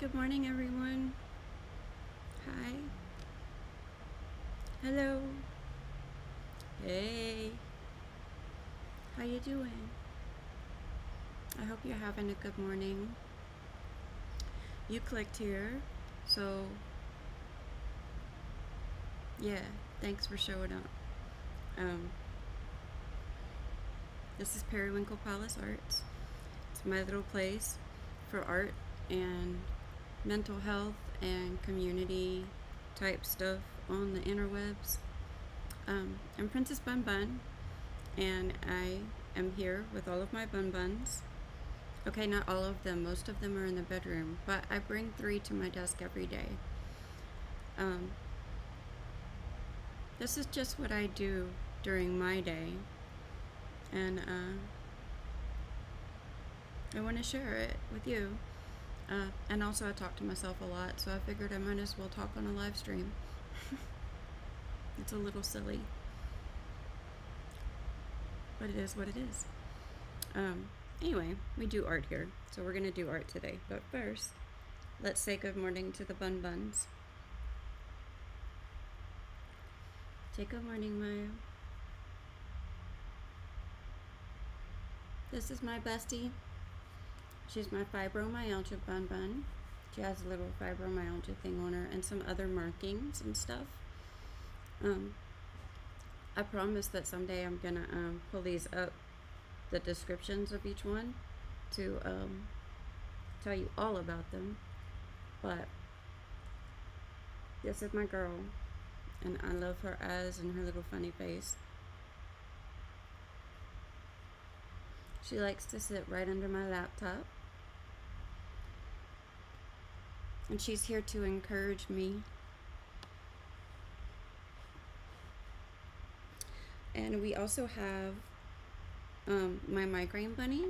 Good morning, everyone. Hi. Hello. Hey. How you doing? I hope you're having a good morning. You clicked here, so yeah, thanks for showing up. This is Periwinkle Palace Arts. It's my little place for art and mental health and community type stuff on the interwebs. I'm Princess Bun Bun, and I am here with all of my bun buns. Okay, not all of them. Most of them are in the bedroom, but I bring 3 to my desk every day. This is just what I do during my day, and I want to share it with you. And also I talk to myself a lot, so I figured I might as well talk on a live stream. It's a little silly, but it is what it is. Anyway, we do art here, so we're gonna do art today. But first, let's say good morning to the bun buns. Say good morning, Maya. This is my bestie. She's my fibromyalgia bun bun. She has a little fibromyalgia thing on her and some other markings and stuff. I promise that someday I'm gonna pull these up, the descriptions of each one, to tell you all about them. But this is my girl, and I love her eyes and her little funny face. She likes to sit right under my laptop, and she's here to encourage me. And we also have my migraine bunny.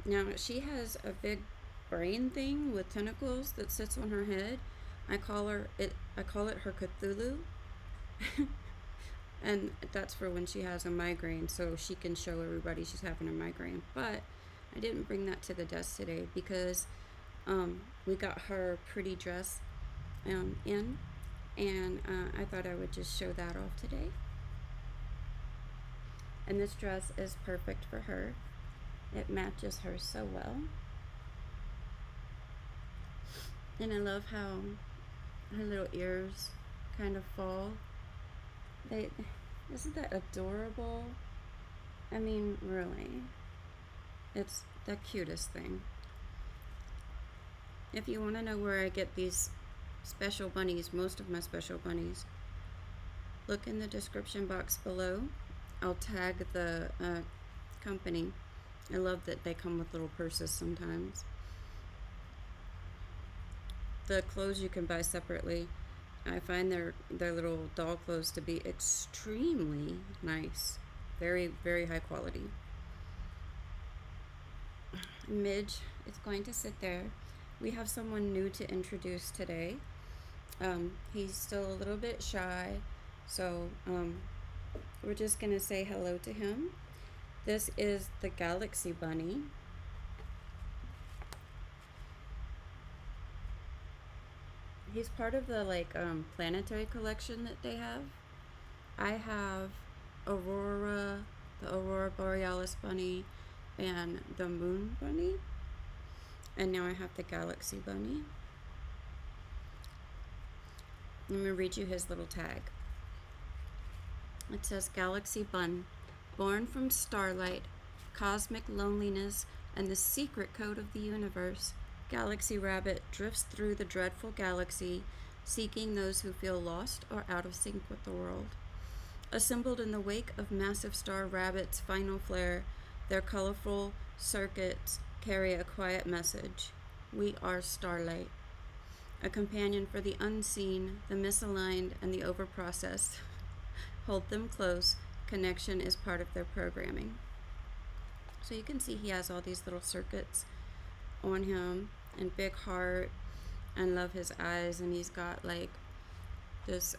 Now she has a big brain thing with tentacles that sits on her head. I call it her Cthulhu. And that's for when she has a migraine, so she can show everybody she's having a migraine. But I didn't bring that to the desk today because we got her pretty dress in, and I thought I would just show that off today. And this dress is perfect for her. It matches her so well. And I love how her little ears kind of fall. Isn't that adorable? I mean, really. It's the cutest thing. If you want to know where I get these special bunnies, most of my special bunnies, look in the description box below. I'll tag the company. I love that they come with little purses sometimes. The clothes you can buy separately. I find their little doll clothes to be extremely nice. Very, very high quality. Midge is going to sit there. We have someone new to introduce today. He's still a little bit shy, so we're just going to say hello to him. This is the Galaxy Bunny. He's part of the planetary collection that they have. I have Aurora, the Aurora Borealis bunny, and the Moon bunny. And now I have the Galaxy bunny. Let me read you his little tag. It says, Galaxy Bun, born from starlight, cosmic loneliness, and the secret code of the universe, Galaxy Rabbit drifts through the dreadful galaxy, seeking those who feel lost or out of sync with the world. Assembled in the wake of massive star Rabbit's final flare, their colorful circuits carry a quiet message. We are starlight. A companion for the unseen, the misaligned, and the overprocessed. Hold them close. Connection is part of their programming. So you can see he has all these little circuits on him, and big heart, and love his eyes, and he's got like this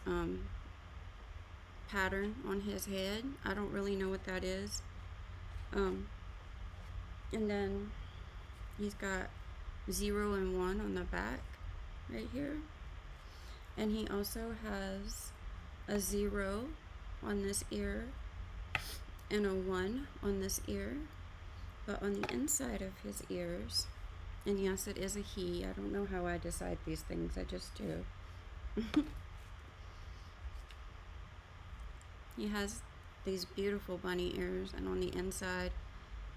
pattern on his head. I don't really know what that is. And then he's got 0 and 1 on the back. right here. And he also has a 0 on this ear and a 1 on this ear. But on the inside of his ears, and yes, it is a he. I don't know how I decide these things. I just do. He has these beautiful bunny ears, and on the inside,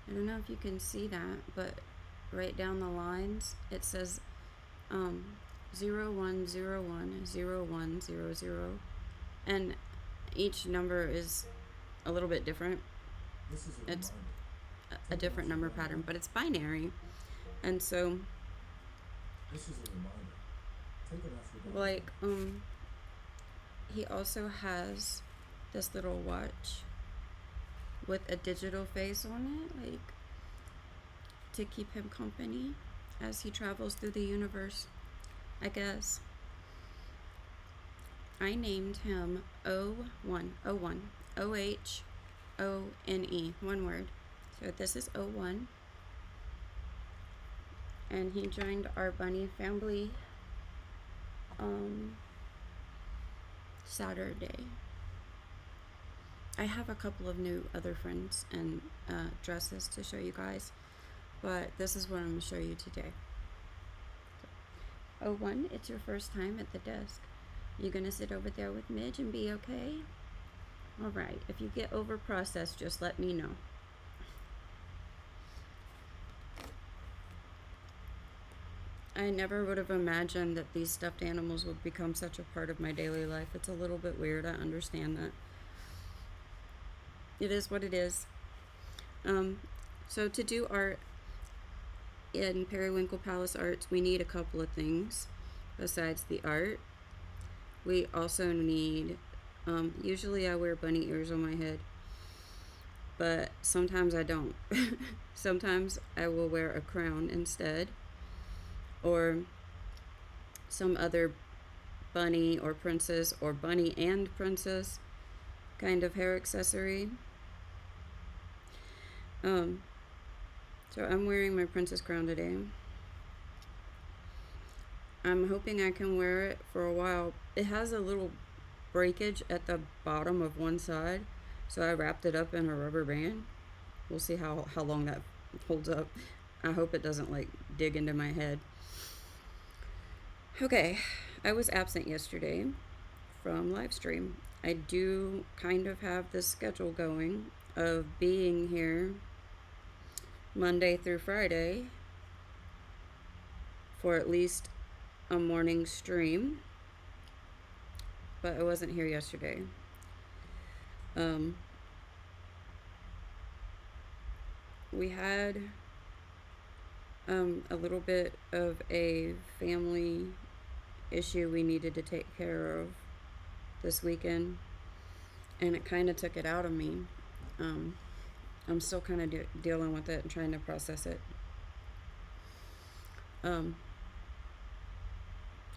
I don't know if you can see that, but right down the lines, it says 01010100, and each number is a little bit different. It's a different number pattern, but it's binary. And so, like, he also has this little watch with a digital face on it, like, to keep him company as he travels through the universe, I guess. I named him O1, O-H-O-N-E, one word. So this is O1. And he joined our bunny family Saturday. I have a couple of new other friends and dresses to show you guys, but this is what I'm going to show you today. O1, it's your first time at the desk. You gonna sit over there with Midge and be okay? Alright, if you get over processed, just let me know. I never would have imagined that these stuffed animals would become such a part of my daily life. It's a little bit weird, I understand that. It is what it is. So to do art in Periwinkle Palace Arts, we need a couple of things besides the art. We also need, usually I wear bunny ears on my head, but sometimes I don't. Sometimes I will wear a crown instead, or some other bunny or princess or bunny and princess kind of hair accessory. So I'm wearing my princess crown today. I'm hoping I can wear it for a while. It has a little breakage at the bottom of one side, so I wrapped it up in a rubber band. We'll see how long that holds up. I hope it doesn't like dig into my head. Okay, I was absent yesterday from live stream. I do kind of have this schedule going of being here Monday through Friday for at least a morning stream, but I wasn't here yesterday. We had a little bit of a family issue we needed to take care of this weekend, and it kind of took it out of me. I'm still kind of dealing with it and trying to process it. I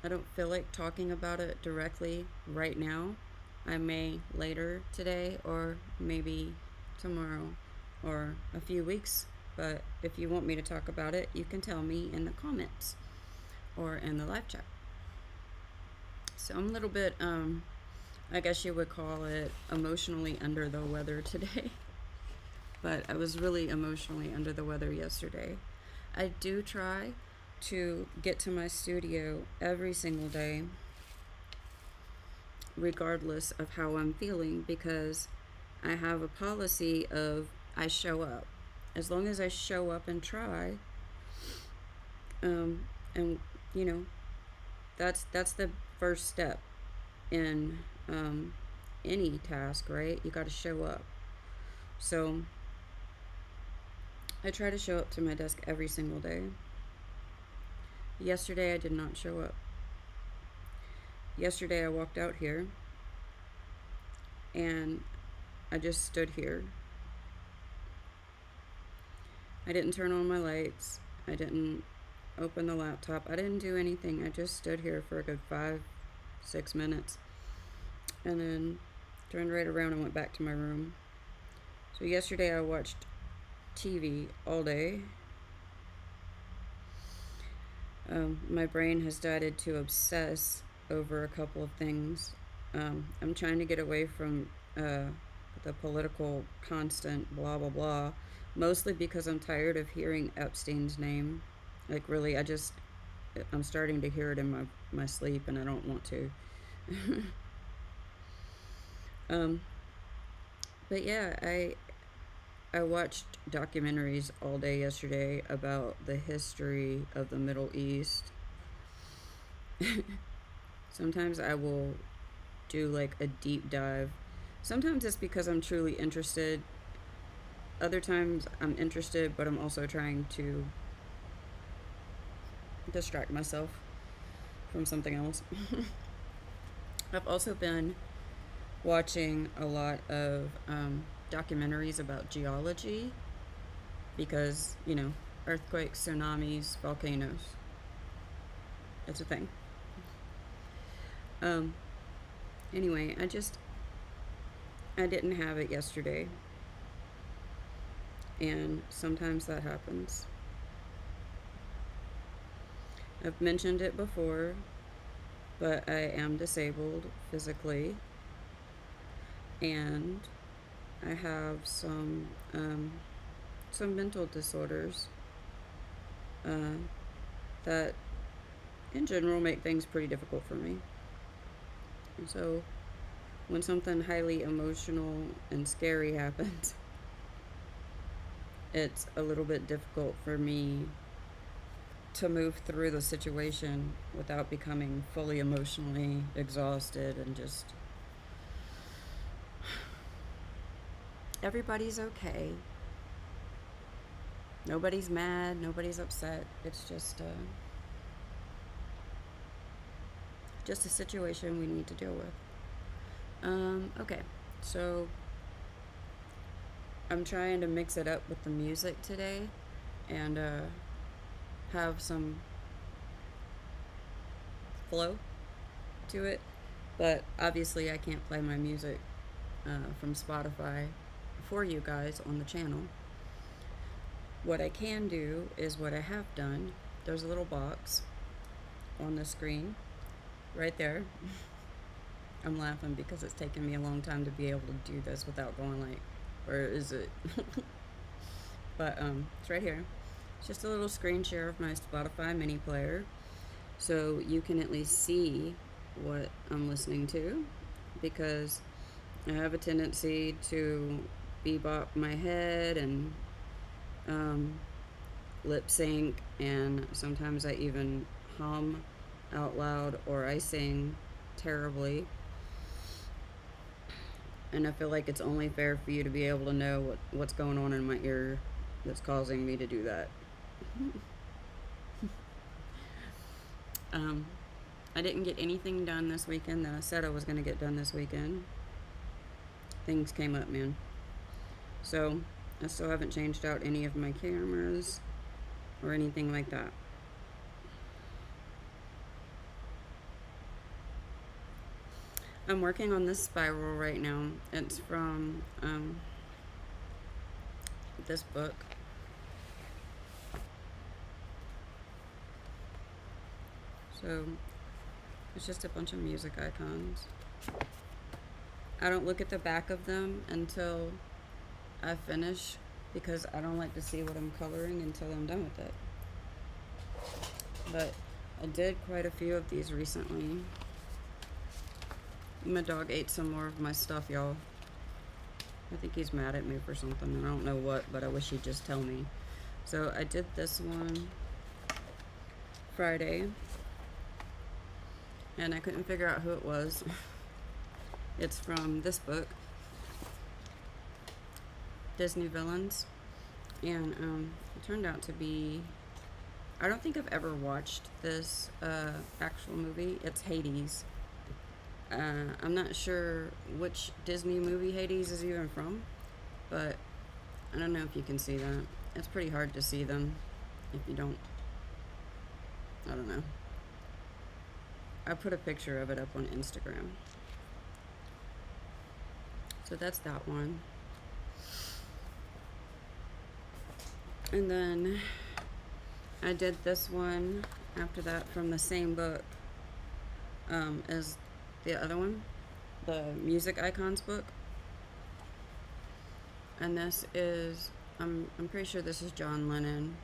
don't feel like talking about it directly right now. I may later today, or maybe tomorrow, or a few weeks. But if you want me to talk about it, you can tell me in the comments or in the live chat. So I'm a little bit, I guess you would call it emotionally under the weather today. But I was really emotionally under the weather yesterday. I do try to get to my studio every single day, regardless of how I'm feeling, because I have a policy of I show up. As long as I show up and try, and you know, that's the first step in any task, right? You got to show up. So I try to show up to my desk every single day. Yesterday I did not show up. Yesterday I walked out here and I just stood here. I didn't turn on my lights. I didn't open the laptop. I didn't do anything. I just stood here for a good 5-6 minutes and then turned right around and went back to my room. So yesterday I watched TV all day. My brain has started to obsess over a couple of things. I'm trying to get away from the political constant blah blah blah, mostly because I'm tired of hearing Epstein's name. Like really, I'm starting to hear it in my sleep, and I don't want to. um, but yeah, I watched documentaries all day yesterday about the history of the Middle East. Sometimes I will do like a deep dive. Sometimes it's because I'm truly interested. Other times I'm interested, but I'm also trying to distract myself from something else. I've also been watching a lot of documentaries about geology because, earthquakes, tsunamis, volcanoes. It's a thing. Anyway, I didn't have it yesterday. And sometimes that happens. I've mentioned it before, but I am disabled physically, and I have some mental disorders that in general make things pretty difficult for me. And so when something highly emotional and scary happens, it's a little bit difficult for me to move through the situation without becoming fully emotionally exhausted and just everybody's okay. Nobody's mad, nobody's upset. It's just a situation we need to deal with. Okay, so I'm trying to mix it up with the music today and have some flow to it, but obviously I can't play my music from Spotify for you guys on the channel. What I can do is what I have done. There's a little box on the screen right there. I'm laughing because it's taken me a long time to be able to do this without going like, where is it? But it's right here. It's just a little screen share of my Spotify mini player, so you can at least see what I'm listening to, because I have a tendency to bebop my head and lip sync, and sometimes I even hum out loud or I sing terribly. And I feel like it's only fair for you to be able to know what's going on in my ear that's causing me to do that. I didn't get anything done this weekend that I said I was going to get done this weekend. Things came up, man. So I still haven't changed out any of my cameras or anything like that. I'm working on this spiral right now. It's from this book. So it's just a bunch of music icons. I don't look at the back of them until I finish, because I don't like to see what I'm coloring until I'm done with it. But I did quite a few of these recently. My dog ate some more of my stuff, y'all. I think he's mad at me for something. I don't know what, but I wish he'd just tell me. So I did this one Friday, and I couldn't figure out who it was. It's from this book, Disney Villains, and it turned out to be, I don't think I've ever watched this actual movie. It's Hades. I'm not sure which Disney movie Hades is even from, but I don't know if you can see that. It's pretty hard to see them if you don't. I don't know. I put a picture of it up on Instagram. So that's that one. And then I did this one after that from the same book as the other one, the Music Icons book. And this is, I'm pretty sure this is John Lennon.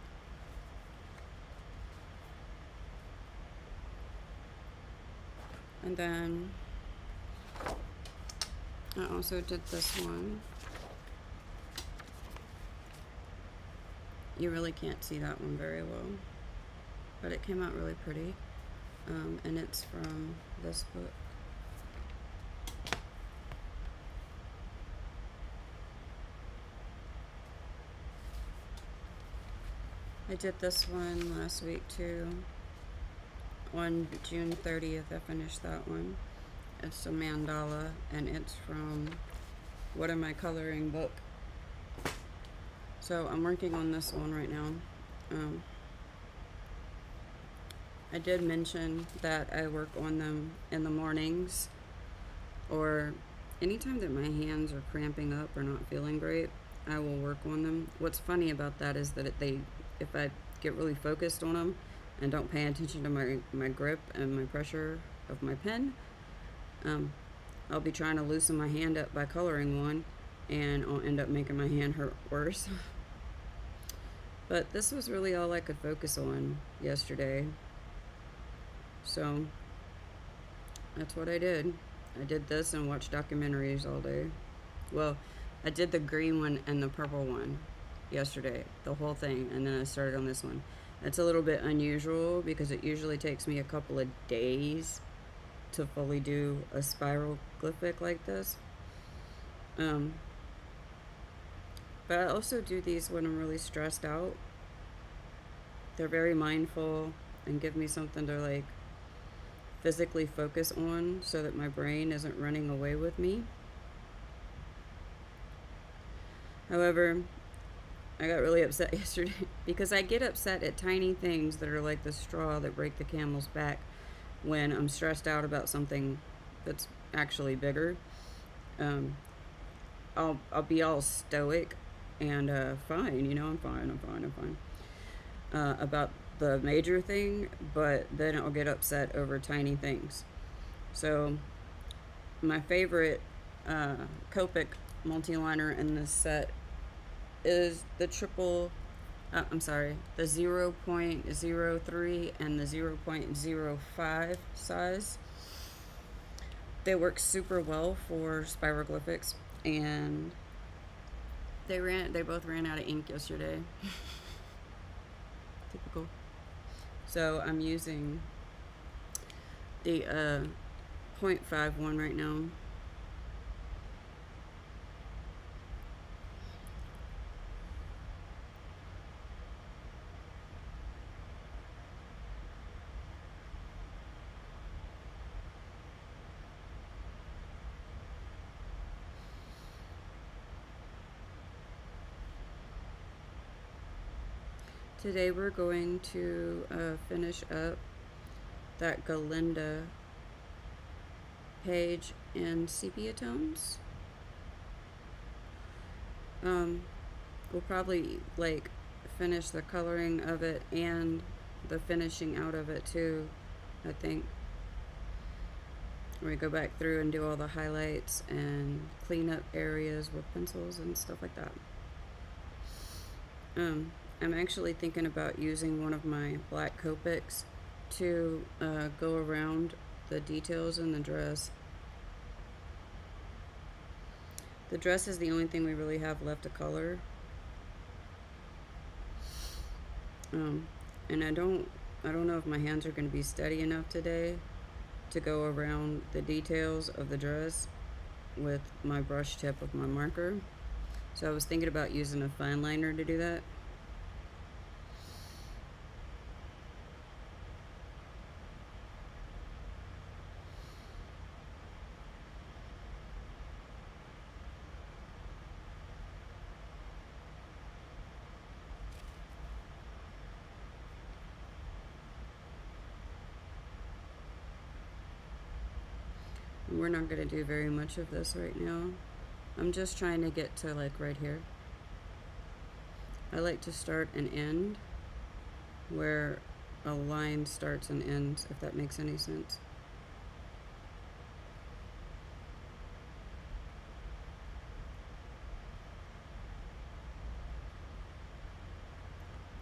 And then I also did this one. You really can't see that one very well, but it came out really pretty. And it's from this book. I did this one last week too. On June 30th, I finished that one. It's a mandala, and it's from What Am I Coloring book. So I'm working on this one right now. I did mention that I work on them in the mornings, or anytime that my hands are cramping up or not feeling great, I will work on them. What's funny about that is that if I get really focused on them and don't pay attention to my grip and my pressure of my pen, I'll be trying to loosen my hand up by coloring one, and I'll end up making my hand hurt worse. But this was really all I could focus on yesterday. So that's what I did. I did this and watched documentaries all day. Well, I did the green one and the purple one yesterday, the whole thing, and then I started on this one. It's a little bit unusual because it usually takes me a couple of days to fully do a spiral glyphic like this. But I also do these when I'm really stressed out. They're very mindful and give me something to like physically focus on so that my brain isn't running away with me. However, I got really upset yesterday because I get upset at tiny things that are like the straw that break the camel's back when I'm stressed out about something that's actually bigger. I'll be all stoic and fine, I'm fine about the major thing, but then I'll get upset over tiny things. So my favorite Copic multi-liner in this set is the the 0.03 and the 0.05 size. They work super well for spiroglyphics, and they both ran out of ink yesterday. Typical. So I'm using the 0.5 one right now. Today we're going to finish up that Galinda page in sepia tones. We'll probably like finish the coloring of it and the finishing out of it too, I think. We go back through and do all the highlights and clean up areas with pencils and stuff like that. I'm actually thinking about using one of my black Copics to go around the details in the dress. The dress is the only thing we really have left to color. And I don't know if my hands are going to be steady enough today to go around the details of the dress with my brush tip of my marker. So I was thinking about using a fine liner to do that. We're not going to do very much of this right now. I'm just trying to get to like right here. I like to start and end where a line starts and ends, if that makes any sense.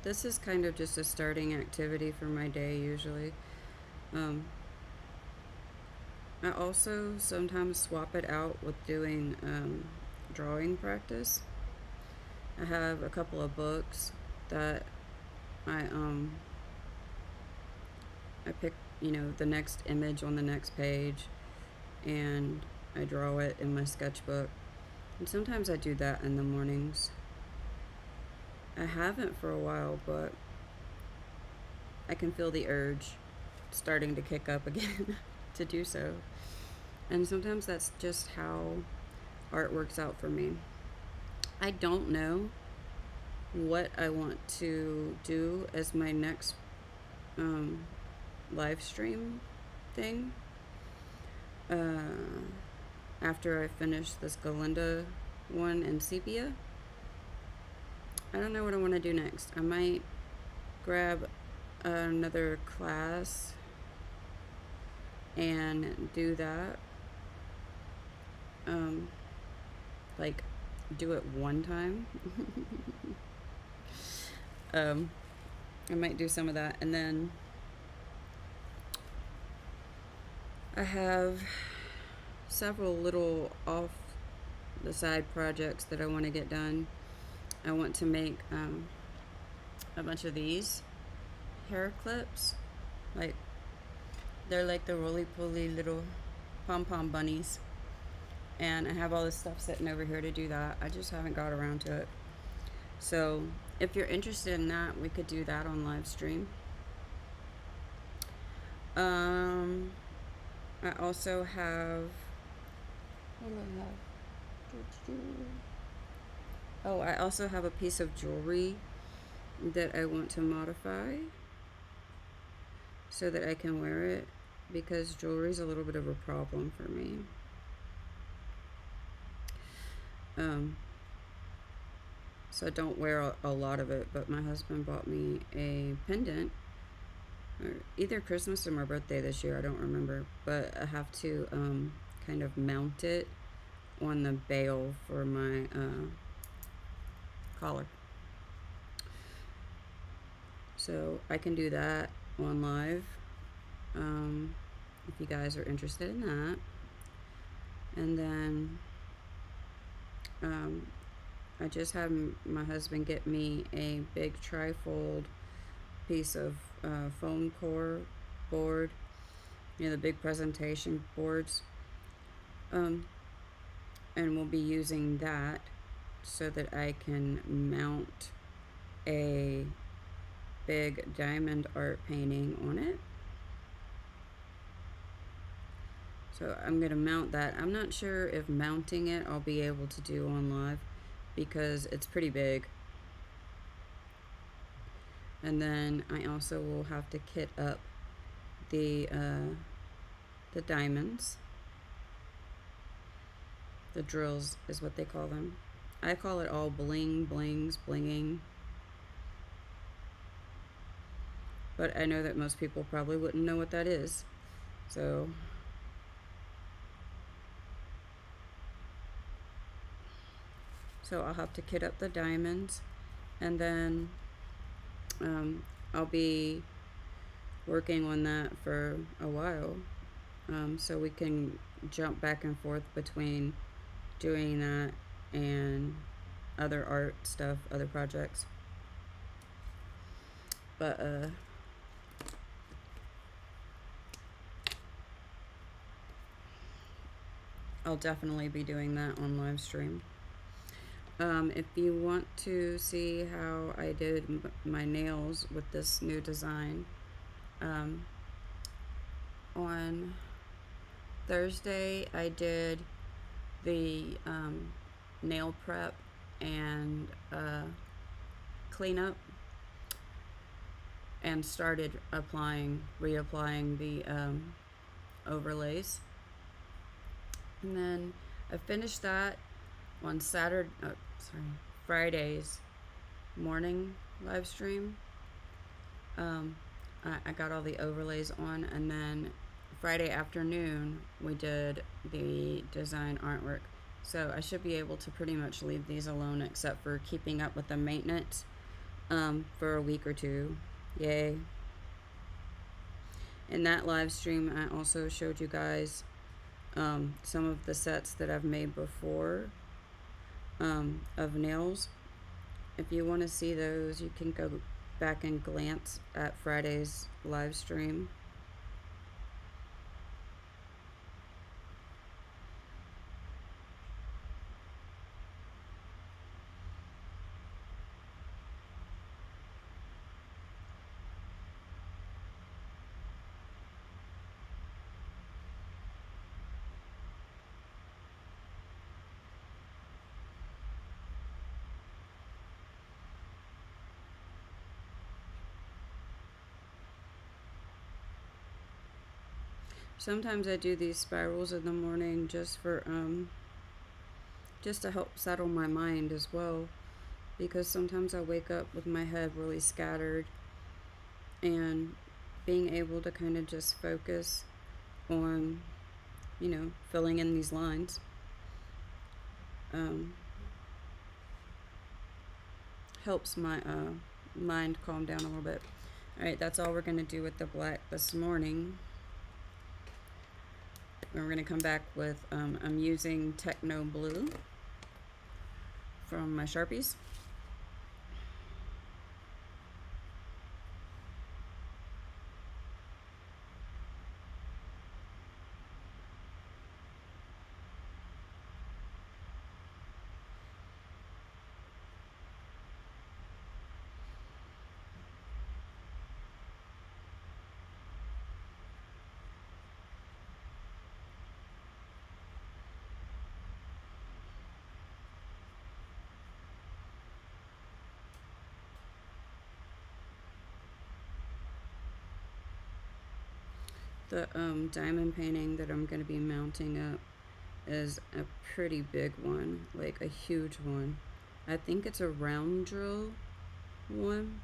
This is kind of just a starting activity for my day usually. Um, I also sometimes swap it out with doing drawing practice. I have a couple of books that I I pick, the next image on the next page, and I draw it in my sketchbook. And sometimes I do that in the mornings. I haven't for a while, but I can feel the urge starting to kick up again to do so. And sometimes that's just how art works out for me. I don't know what I want to do as my next live stream thing. After I finish this Galinda one in Sepia, I don't know what I want to do next. I might grab another class and do that. Like, do it one time. I might do some of that, and then I have several little off the side projects that I want to get done. I want to make a bunch of these hair clips. Like, they're like the roly-poly little pom-pom bunnies. And I have all this stuff sitting over here to do that. I just haven't got around to it. So if you're interested in that, we could do that on live stream. I also have, what do I have? Oh, I also have a piece of jewelry that I want to modify so that I can wear it, because jewelry is a little bit of a problem for me. So I don't wear a lot of it, but my husband bought me a pendant, or either Christmas or my birthday this year, I don't remember, but I have to kind of mount it on the bail for my collar. So I can do that on live if you guys are interested in that. And then I just had my husband get me a big trifold piece of foam core board, the big presentation boards, and we'll be using that so that I can mount a big diamond art painting on it. So I'm going to mount that. I'm not sure if mounting it I'll be able to do on live, because it's pretty big. And then I also will have to kit up the diamonds. The drills is what they call them. I call it all blinging. But I know that most people probably wouldn't know what that is. So I'll have to kit up the diamonds, and then I'll be working on that for a while, so we can jump back and forth between doing that and other art stuff, other projects. But I'll definitely be doing that on live stream. If you want to see how I did my nails with this new design, on Thursday I did the nail prep and cleanup, and started reapplying the overlays. And then I finished that on Friday's morning live stream. I got all the overlays on, and then Friday afternoon we did the design artwork. So I should be able to pretty much leave these alone except for keeping up with the maintenance for a week or two. Yay. In that live stream, I also showed you guys some of the sets that I've made before of nails. If you want to see those, you can go back and glance at Friday's live stream. Sometimes I do these spirals in the morning just for just to help settle my mind as well, because sometimes I wake up with my head really scattered, and being able to kind of just focus on, you know, filling in these lines helps my mind calm down a little bit. Alright, that's all we're going to do with the black this morning. We're going to come back with, I'm using Techno Blue from my Sharpies. The diamond painting that I'm going to be mounting up is a pretty big one, like a huge one. I think it's a round drill one,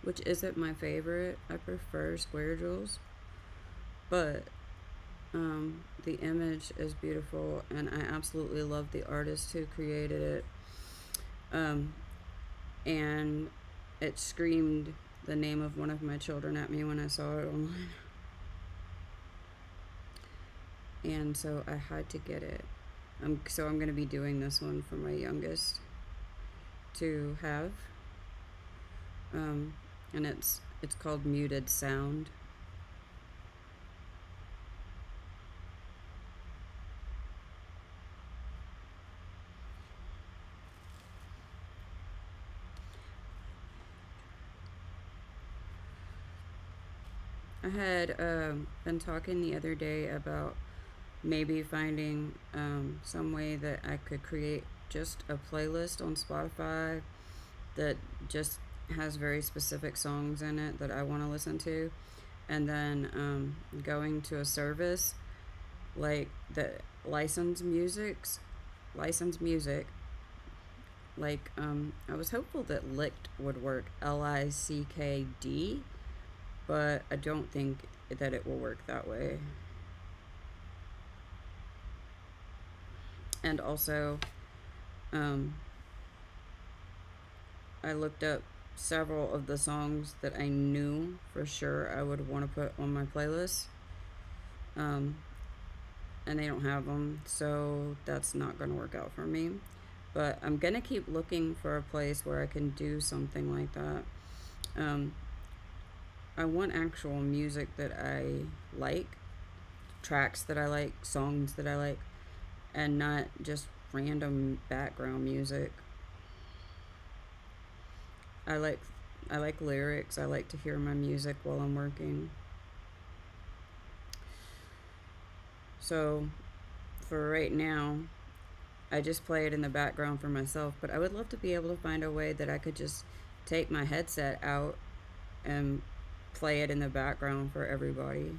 which isn't my favorite. I prefer square drills, but the image is beautiful, and I absolutely love the artist who created it. And it screamed the name of one of my children at me when I saw it online. And so I had to get it. So I'm going to be doing this one for my youngest to have. And it's called Muted Sound. I had been talking the other day about maybe finding some way that I could create just a playlist on Spotify that just has very specific songs in it that I want to listen to, and then going to a service like the licensed music, like I was hopeful that Lickd would work, Lickd, but I don't think that it will work that way. And also, I looked up several of the songs that I knew for sure I would want to put on my playlist, and they don't have them, so that's not going to work out for me. But I'm going to keep looking for a place where I can do something like that. I want actual music that I like, tracks that I like, songs that I like, and not just random background music. I like lyrics. I like to hear my music while I'm working. So for right now, I just play it in the background for myself, but I would love to be able to find a way that I could just take my headset out and play it in the background for everybody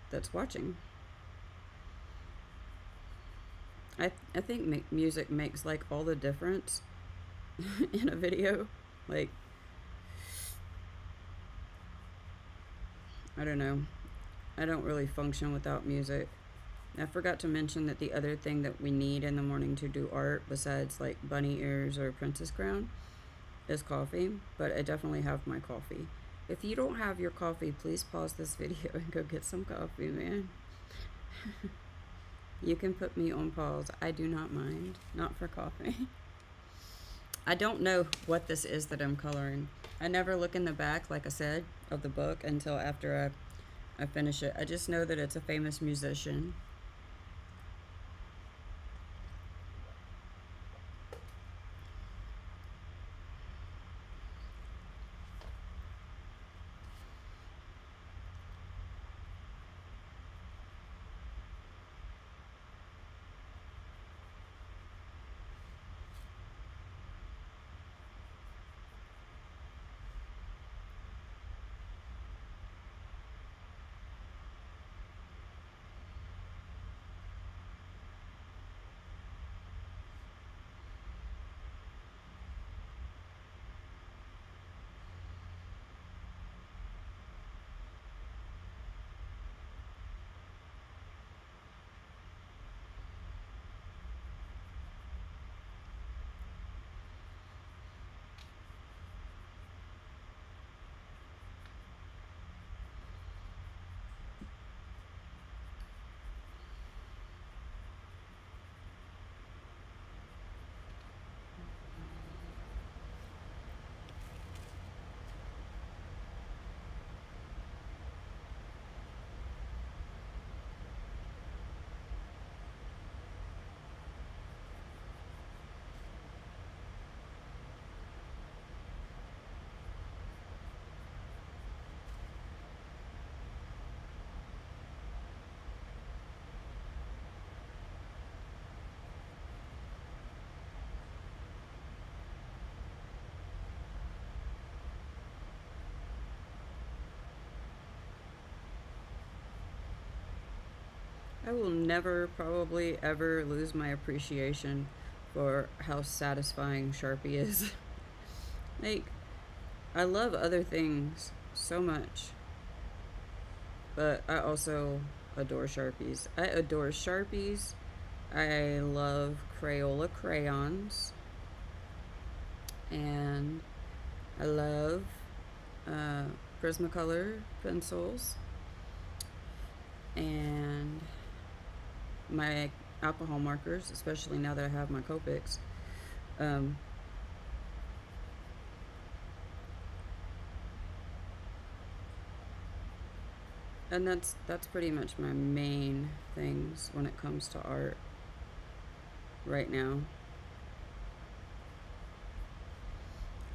that's watching. I think music makes like all the difference in a video. Like, I don't know. I don't really function without music. I forgot to mention that the other thing that we need in the morning to do art, besides like bunny ears or princess crown, is coffee. But I definitely have my coffee. If you don't have your coffee, please pause this video and go get some coffee, man. You can put me on pause. I do not mind. Not for coffee. I don't know what this is that I'm coloring. I never look in the back, like I said, of the book until after I finish it. I just know that it's a famous musician. I will never, probably ever lose my appreciation for how satisfying Sharpie is. Like, I love other things so much, but I also adore Sharpies. I adore Sharpies. I love Crayola crayons. And I love uh, Prismacolor pencils. And my alcohol markers, especially now that I have my Copics. Um, and that's pretty much my main things when it comes to art right now.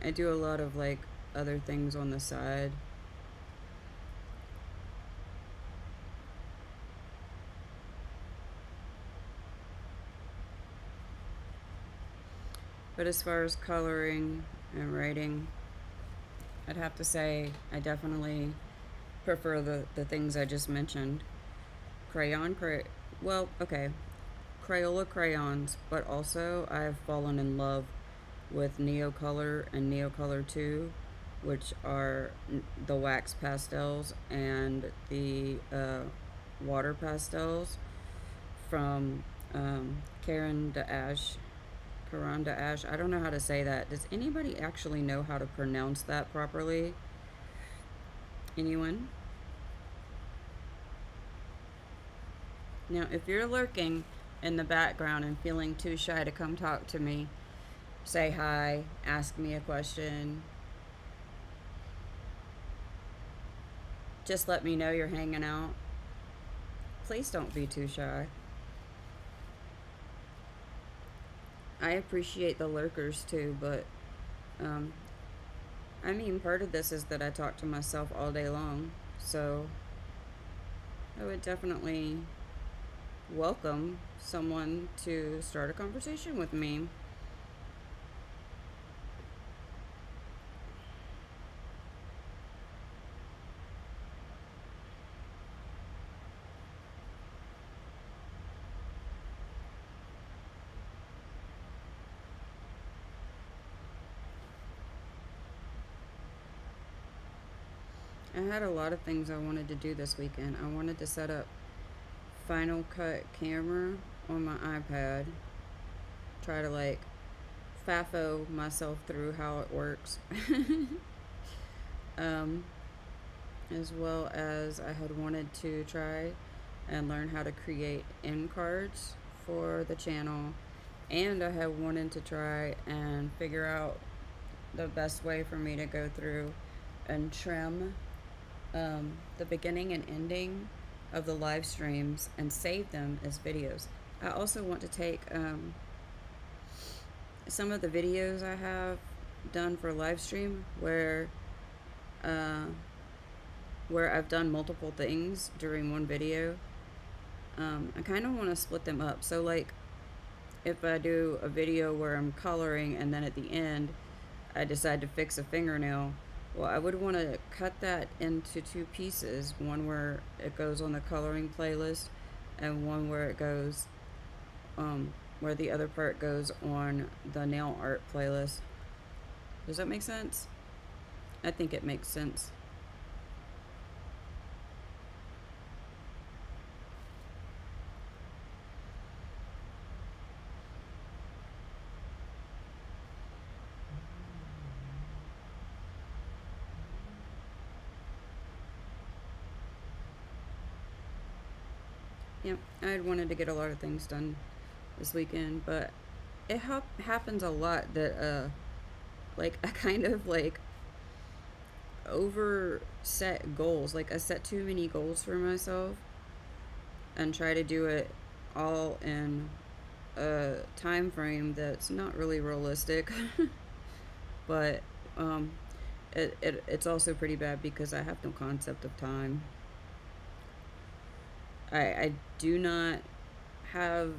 I do a lot of like other things on the side. But as far as coloring and writing, I'd have to say I definitely prefer the things I just mentioned. Well, okay, Crayola crayons, but also I've fallen in love with Neocolor and Neocolor 2, which are the wax pastels and the water pastels from Karen de Ash. Karan de Ash. I don't know how to say that. Does anybody actually know how to pronounce that properly? Anyone? Now, if you're lurking in the background and feeling too shy to come talk to me, say hi, ask me a question. Just let me know you're hanging out. Please don't be too shy. I appreciate the lurkers too, but I mean, part of this is that I talk to myself all day long, so I would definitely welcome someone to start a conversation with me. I had a lot of things I wanted to do this weekend. I wanted to set up Final Cut camera on my iPad, try to like FAFO myself through how it works. um, as well as I had wanted to try and learn how to create end cards for the channel, and I had wanted to try and figure out the best way for me to go through and trim the beginning and ending of the live streams and save them as videos. I also want to take some of the videos I have done for live stream uh, where I've done multiple things during one video. I kind of want to split them up. So like if I do a video where I'm coloring and then at the end I decide to fix a fingernail, well, I would want to cut that into two pieces. One where it goes on the coloring playlist and one where it goes, where the other part goes on the nail art playlist. Does that make sense? I think it makes sense. Yeah, I had wanted to get a lot of things done this weekend, but it happens a lot that like I kind of like over set goals. Like I set too many goals for myself and try to do it all in a time frame that's not really realistic. But it's also pretty bad because I have no concept of time. I do not have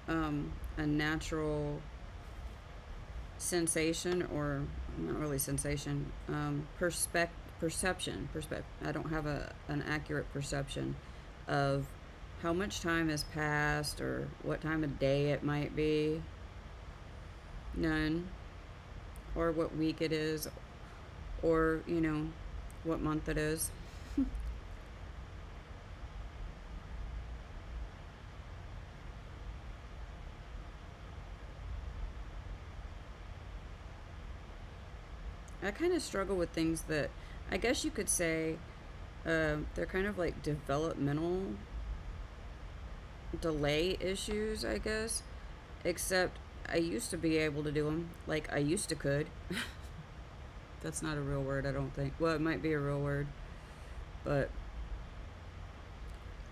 a natural sensation, or not really sensation, perception. I don't have an accurate perception of how much time has passed or what time of day it might be. None. Or what week it is, or what month it is. I kind of struggle with things that I guess you could say they're kind of like developmental delay issues, I guess. Except I used to be able to do them. Like I used to could. That's not a real word, I don't think. Well, it might be a real word. But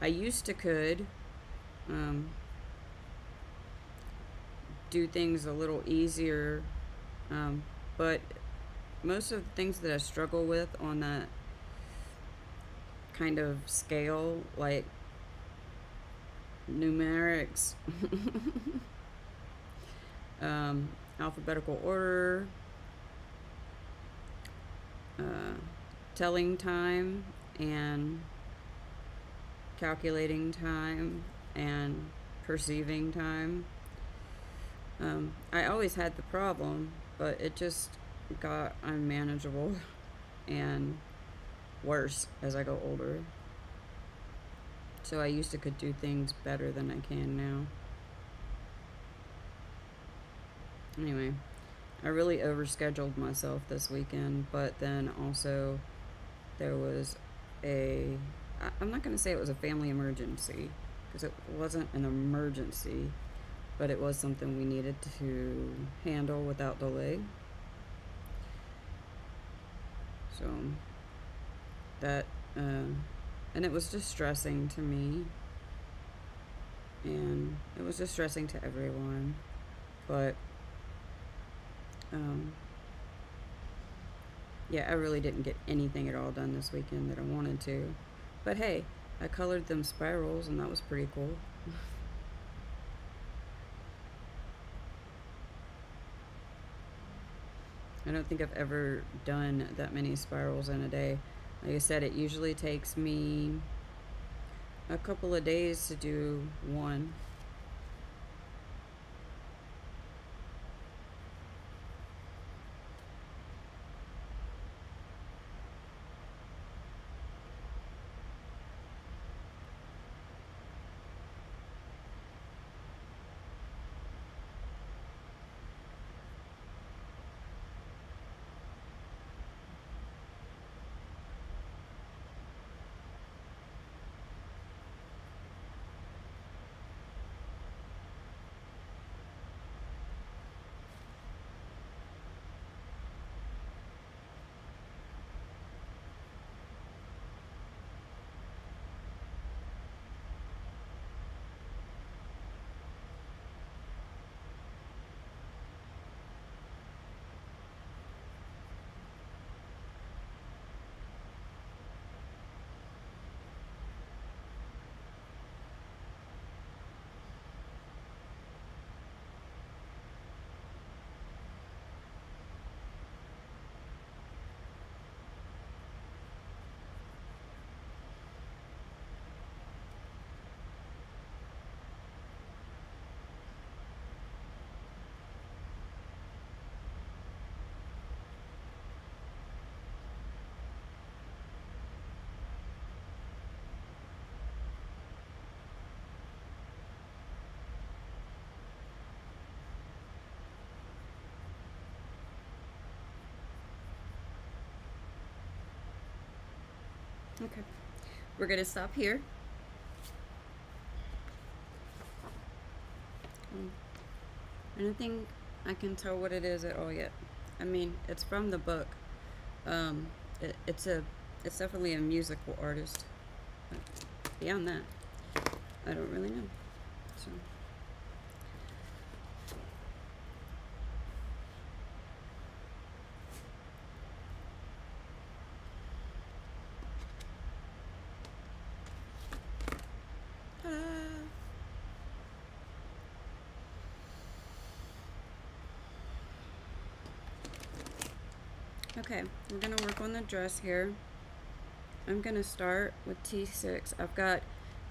I used to could do things a little easier. But most of the things that I struggle with on that kind of scale, like numerics, alphabetical order, telling time and calculating time and perceiving time. I always had the problem, but it just got unmanageable and worse as I go older. So I used to could do things better than I can now. Anyway, I really overscheduled myself this weekend, but then also there was I'm not going to say it was a family emergency, because it wasn't an emergency, but it was something we needed to handle without delay. So that, and it was distressing to me, and it was distressing to everyone, but yeah, I really didn't get anything at all done this weekend that I wanted to. But hey, I colored them spirals, and that was pretty cool. I don't think I've ever done that many spirals in a day. Like I said, it usually takes me a couple of days to do one. Okay. We're going to stop here. I don't think I can tell what it is at all yet. I mean, it's from the book. Um, it's definitely a musical artist. But beyond that, I don't really know. So. Ta-da! Okay, we're gonna work on the dress here. I'm gonna start with T6. I've got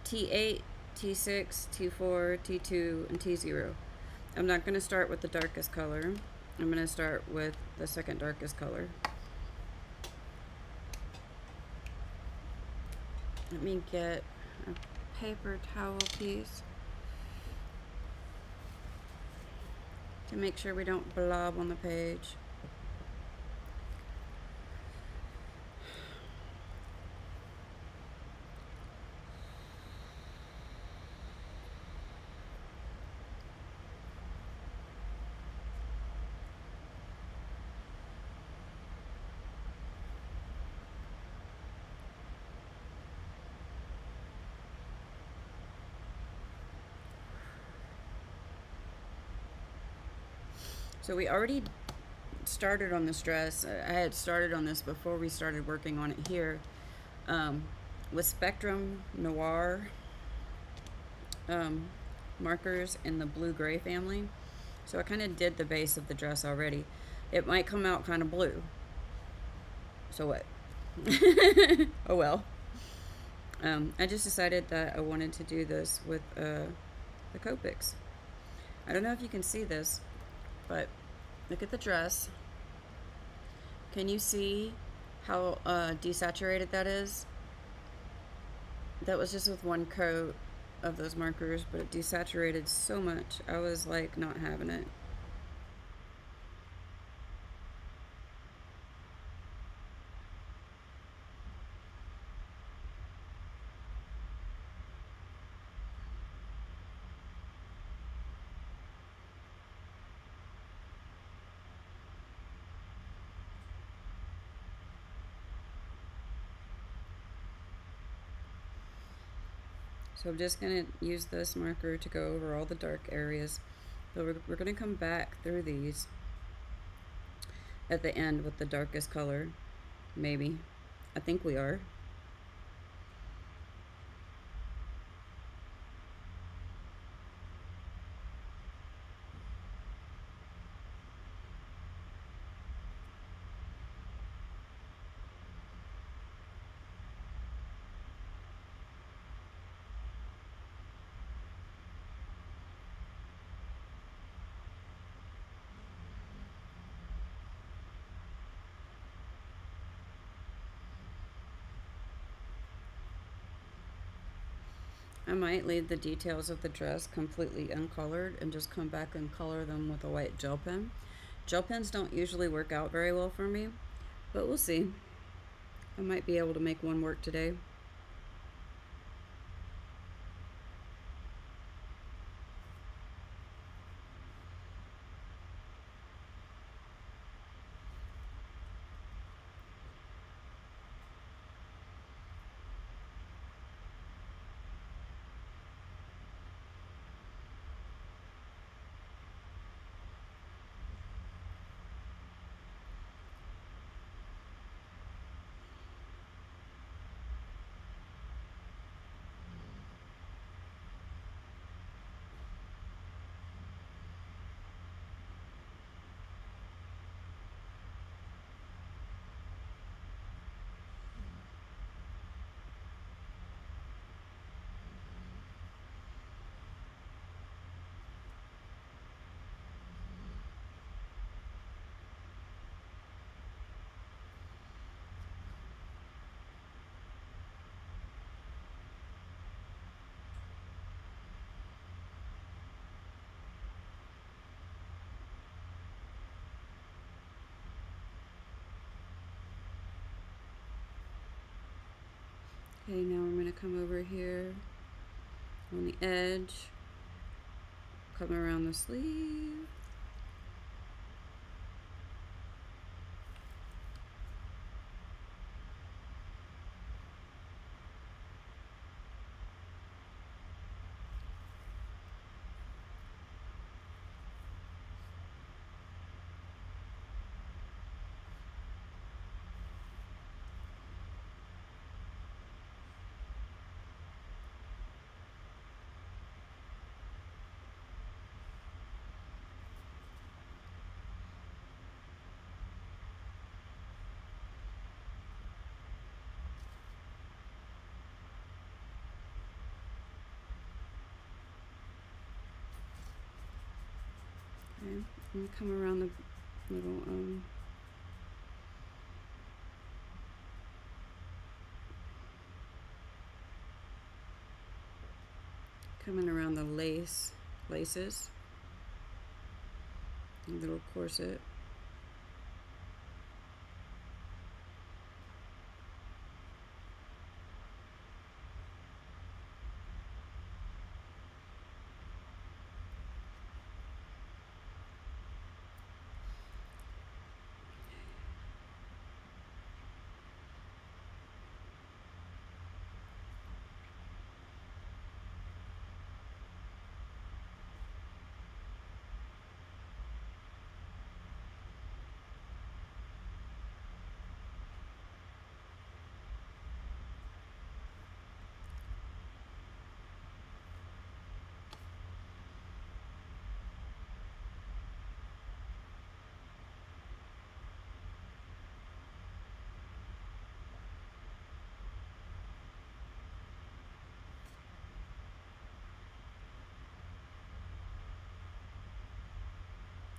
T8, T6, T4, T2, and T0. I'm not gonna start with the darkest color. I'm gonna start with the second darkest color. Let me get a paper towel piece to make sure we don't blob on the page. So we already started on this dress. I had started on this before we started working on it here, with Spectrum Noir markers in the blue-gray family. So I kind of did the base of the dress already. It might come out kind of blue. So what? Oh well. I just decided that I wanted to do this with the Copics. I don't know if you can see this, but look at the dress. Can you see how desaturated that is? That was just with one coat of those markers, but it desaturated so much. I was like not having it. So I'm just going to use this marker to go over all the dark areas. So we're going to come back through these at the end with the darkest color. Maybe. I think we are. I might leave the details of the dress completely uncolored and just come back and color them with a white gel pen. Gel pens don't usually work out very well for me, but we'll see. I might be able to make one work today. Okay, now I'm going to come over here on the edge, come around the sleeve. Okay, and come around the little coming around the laces, a little corset.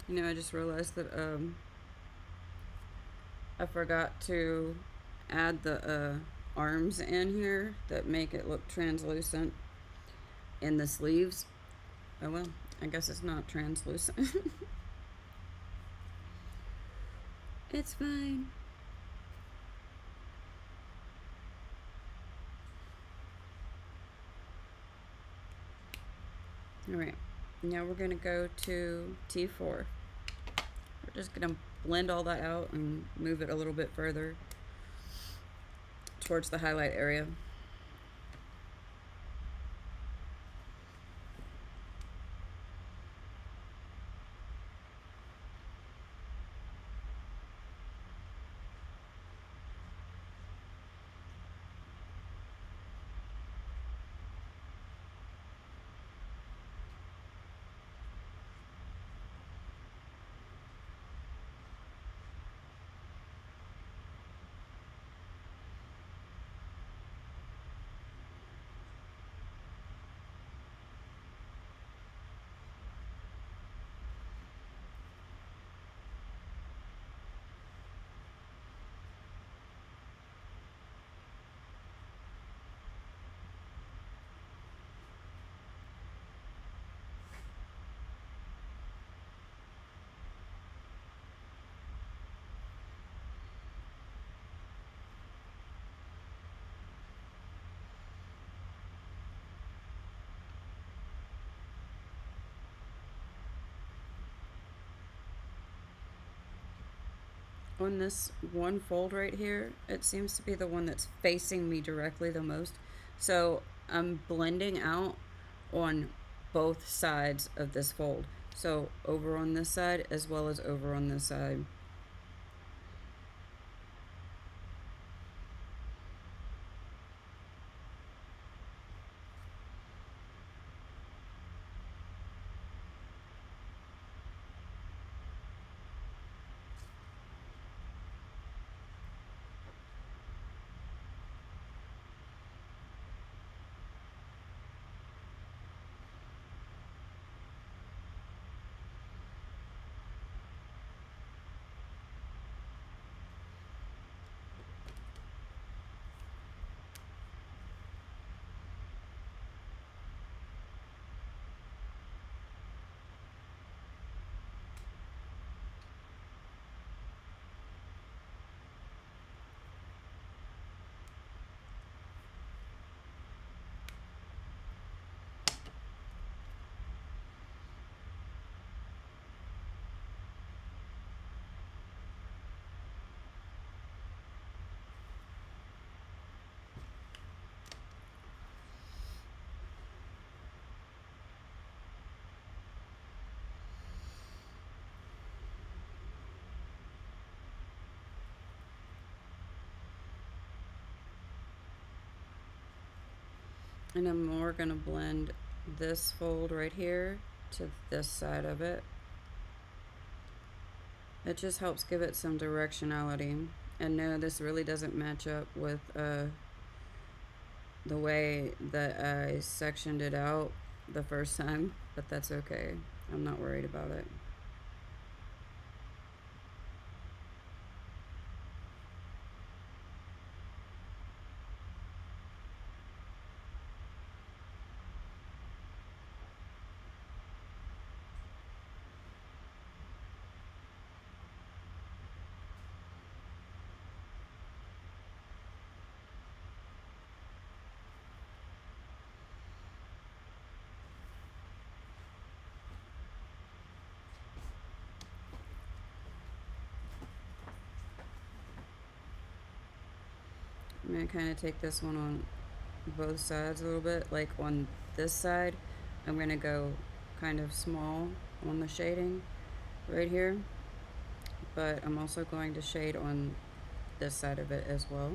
You know, I just realized that I forgot to add the arms in here that make it look translucent in the sleeves. Oh well, I guess it's not translucent. It's fine. Alright, now we're going to go to T4. We're just going to blend all that out and move it a little bit further towards the highlight area. On this one fold right here, it seems to be the one that's facing me directly the most. So I'm blending out on both sides of this fold. So over on this side as well as over on this side. And I'm more gonna blend this fold right here to this side of it. It just helps give it some directionality. And no, this really doesn't match up with the way that I sectioned it out the first time, but that's okay. I'm not worried about it. I'm gonna kind of take this one on both sides a little bit. Like on this side, I'm gonna go kind of small on the shading right here, but I'm also going to shade on this side of it as well.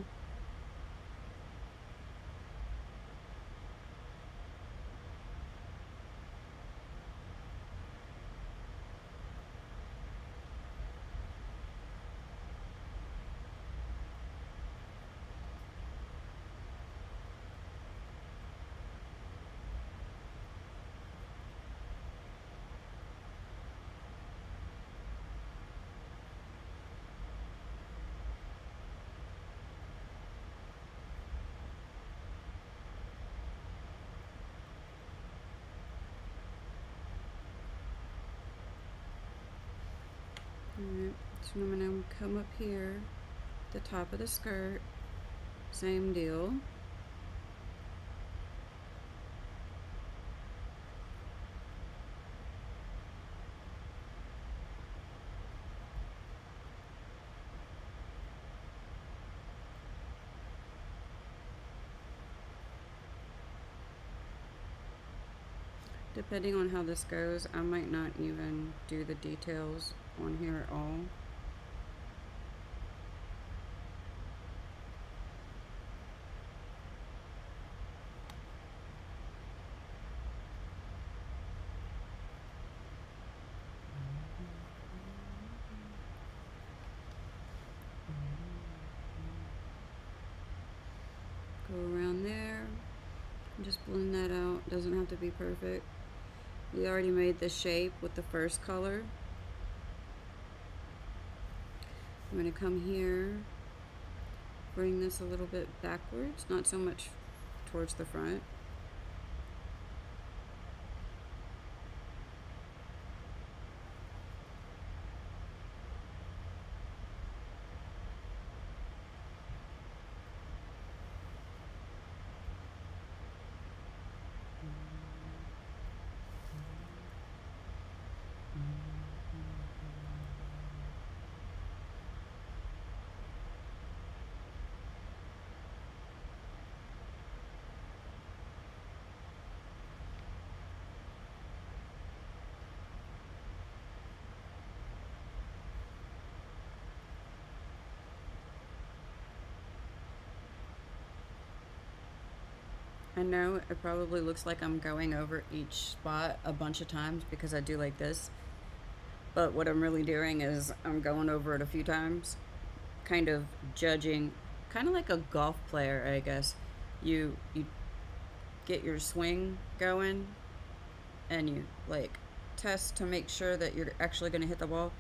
Alright, so I'm gonna come up here, the top of the skirt, same deal. Depending on how this goes, I might not even do the details on here at all. Go around there, and just blend that out. Doesn't have to be perfect. We already made the shape with the first color. I'm going to come here, bring this a little bit backwards, not so much towards the front. I know it probably looks like I'm going over each spot a bunch of times because I do like this. But what I'm really doing is I'm going over it a few times, kind of judging, kind of like a golf player, I guess. You get your swing going and you like test to make sure that you're actually going to hit the ball.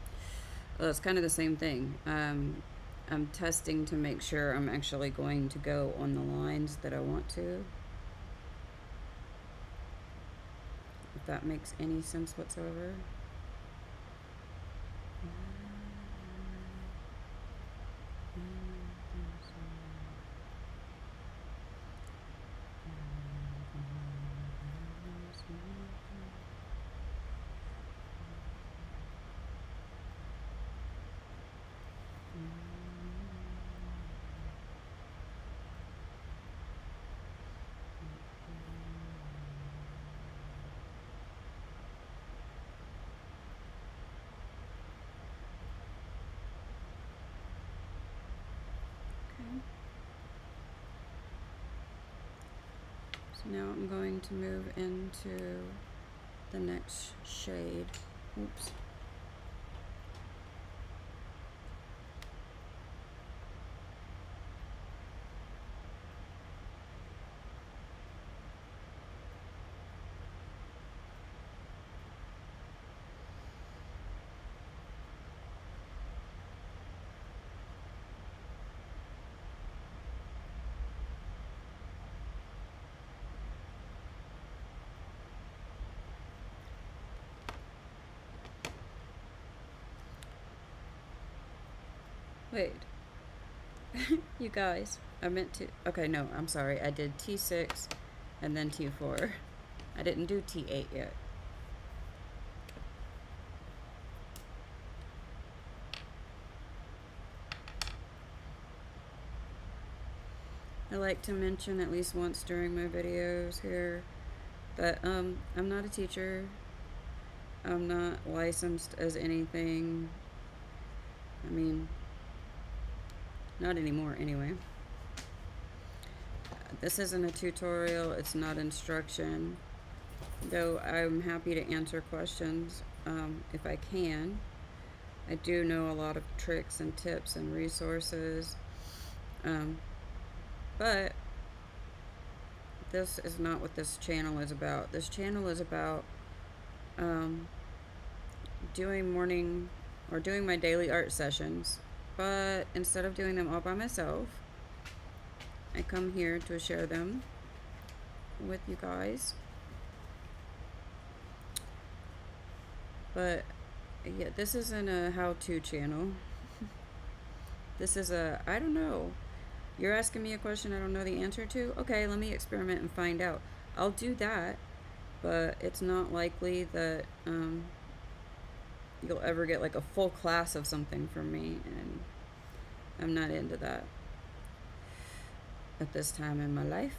Well, it's kind of the same thing. I'm testing to make sure I'm actually going to go on the lines that I want to. If that makes any sense whatsoever. Now I'm going to move into the next shade. Oops. Wait. You guys, I meant to. Okay, no, I'm sorry. I did T6 and then T4. I didn't do T8 yet. I like to mention at least once during my videos here that I'm not a teacher. I'm not licensed as anything. I mean, not anymore anyway. This isn't a tutorial, it's not instruction. Though I'm happy to answer questions if I can. I do know a lot of tricks and tips and resources. But this is not what this channel is about. This channel is about doing my daily art sessions. But instead of doing them all by myself, I come here to share them with you guys. But yeah, this isn't a how-to channel. This is a, I don't know. You're asking me a question I don't know the answer to? Okay, let me experiment and find out. I'll do that, but it's not likely that you'll ever get like a full class of something from me, and I'm not into that at this time in my life.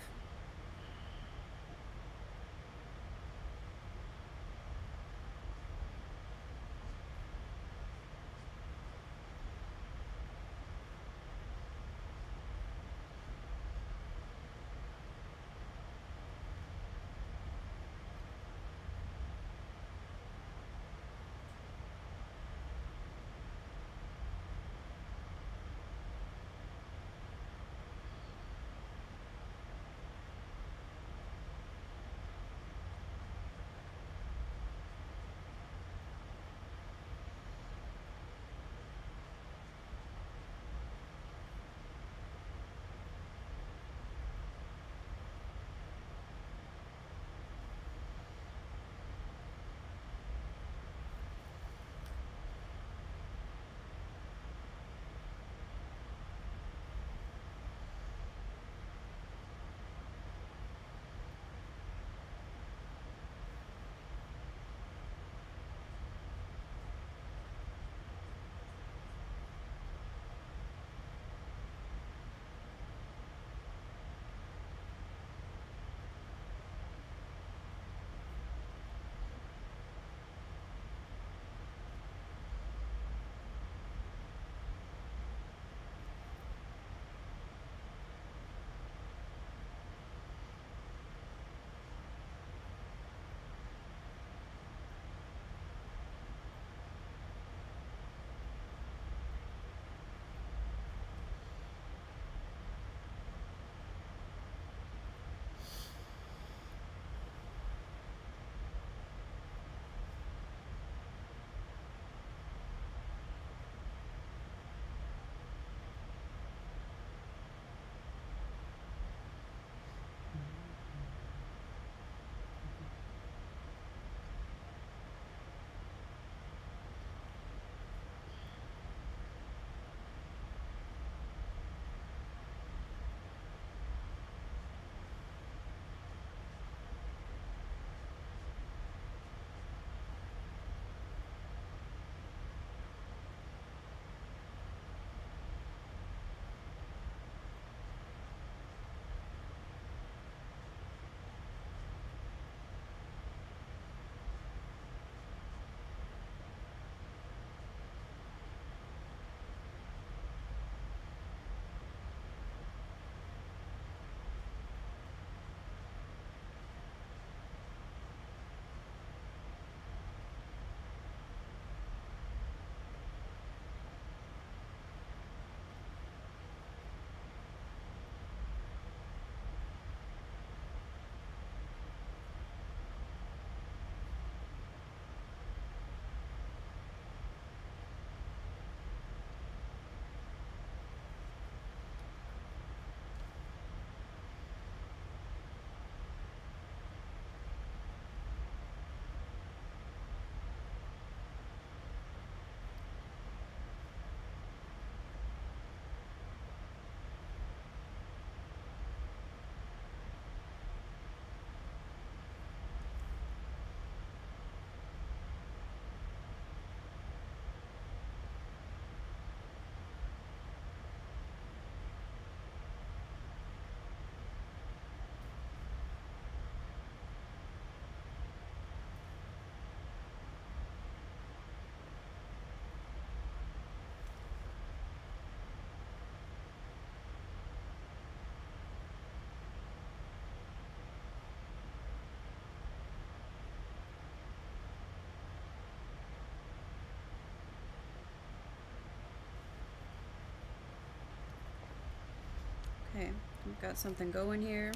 Okay, we've got something going here.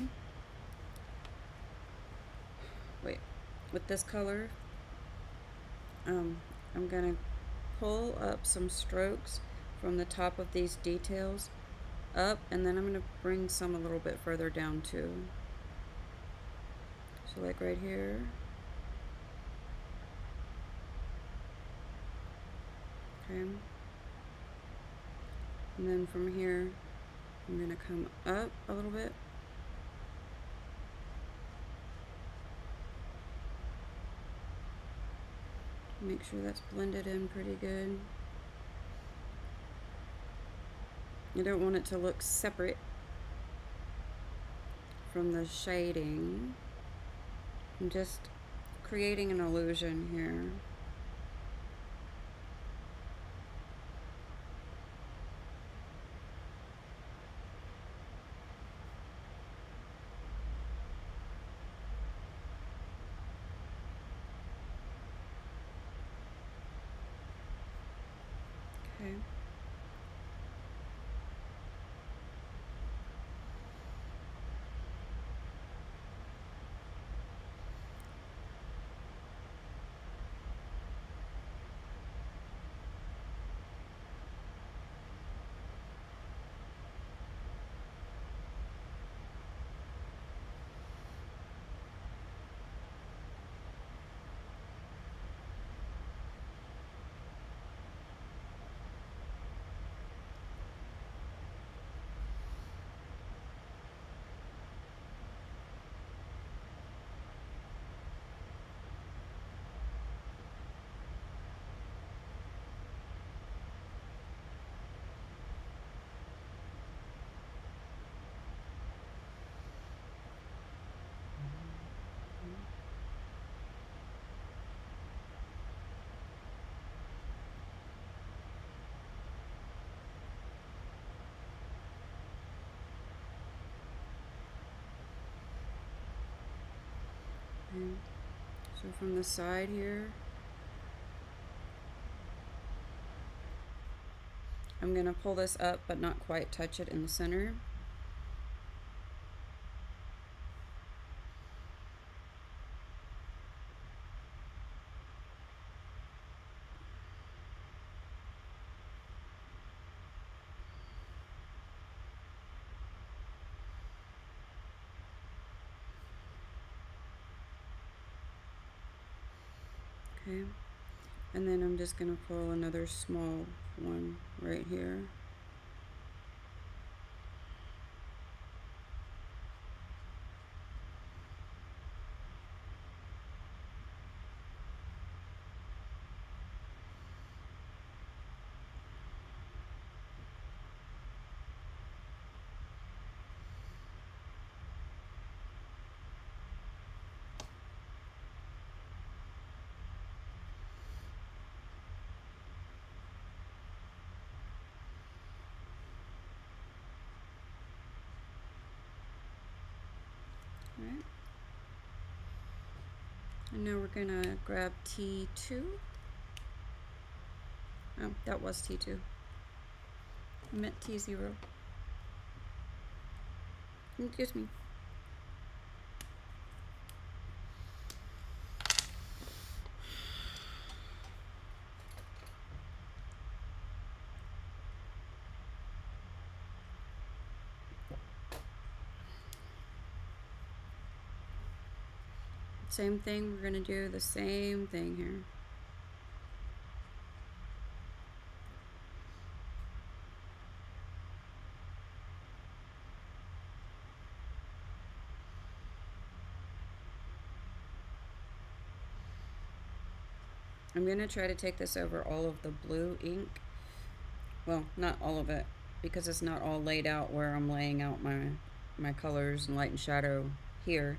Wait, with this color, I'm gonna pull up some strokes from the top of these details up, and then I'm gonna bring some a little bit further down too. So like right here. Okay. And then from here, I'm gonna come up a little bit. Make sure that's blended in pretty good. You don't want it to look separate from the shading. I'm just creating an illusion here. Okay. Okay. So from the side here, I'm gonna pull this up but not quite touch it in the center. Okay. And then I'm just gonna pull another small one right here. Alright. And now we're gonna grab T2. Oh, that was T2. I meant T0. Excuse me. Same thing, we're gonna do the same thing here. I'm gonna try to take this over all of the blue ink. Well, not all of it, because it's not all laid out where I'm laying out my colors and light and shadow here.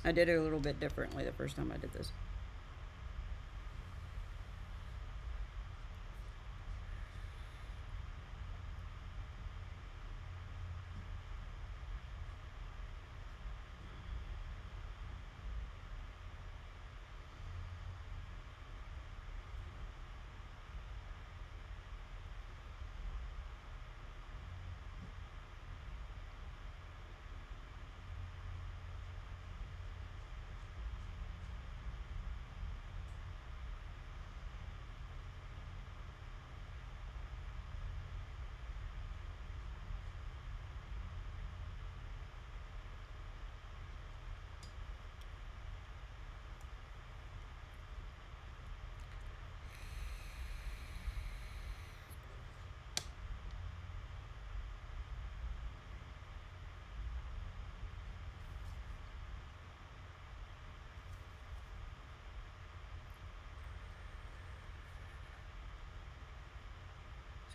I did it a little bit differently the first time I did this.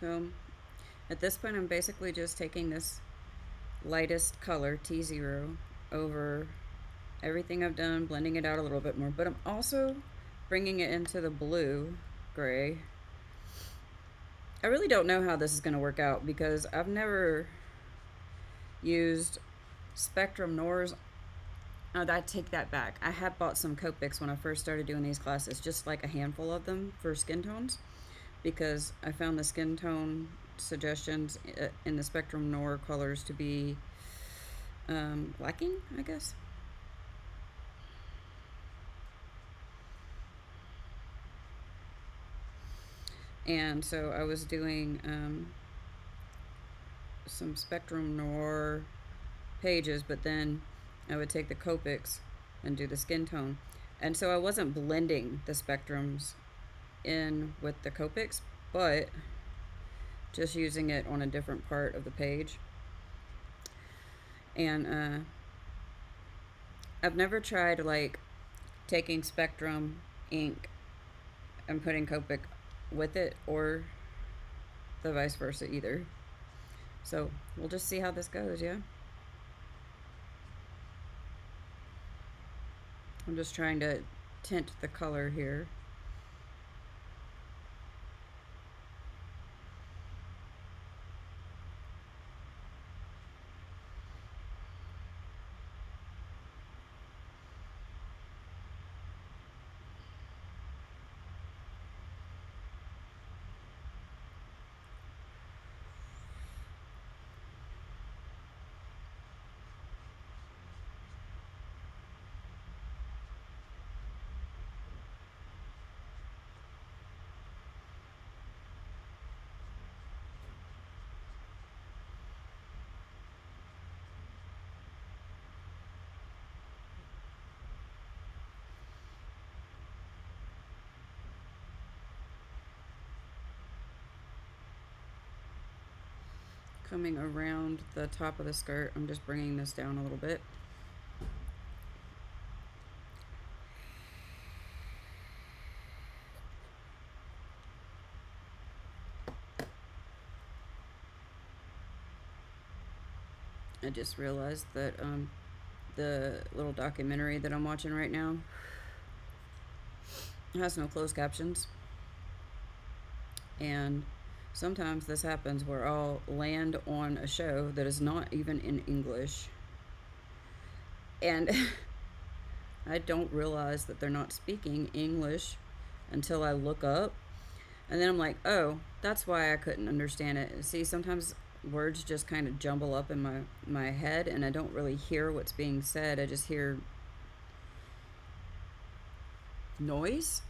So at this point, I'm basically just taking this lightest color, T0, over everything I've done, blending it out a little bit more, but I'm also bringing it into the blue gray. I really don't know how this is going to work out because I've never used Spectrum Noirs. Oh, I take that back. I had bought some Copics when I first started doing these classes, just like a handful of them for skin tones, because I found the skin tone suggestions in the Spectrum Noir colors to be lacking, I guess. And so I was doing some Spectrum Noir pages, but then I would take the Copics and do the skin tone. And so I wasn't blending the spectrums in with the Copics, but just using it on a different part of the page. And I've never tried like taking Spectrum ink and putting Copic with it, or the vice versa either. So we'll just see how this goes, yeah? I'm just trying to tint the color here. Coming around the top of the skirt, I'm just bringing this down a little bit. I just realized that the little documentary that I'm watching right now has no closed captions. And sometimes this happens where I'll land on a show that is not even in English, and I don't realize that they're not speaking English until I look up, and then I'm like, oh, that's why I couldn't understand it. See, sometimes words just kind of jumble up in my head, and I don't really hear what's being said. I just hear noise.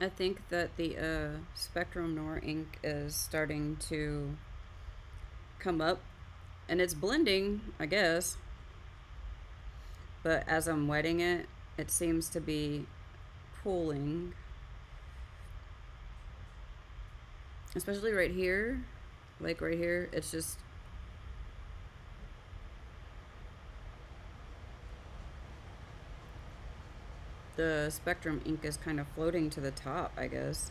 I think that the Spectrum Noir ink is starting to come up, and it's blending, I guess. But as I'm wetting it, it seems to be pooling. Especially right here, like right here, it's just the Spectrum ink is kind of floating to the top, I guess.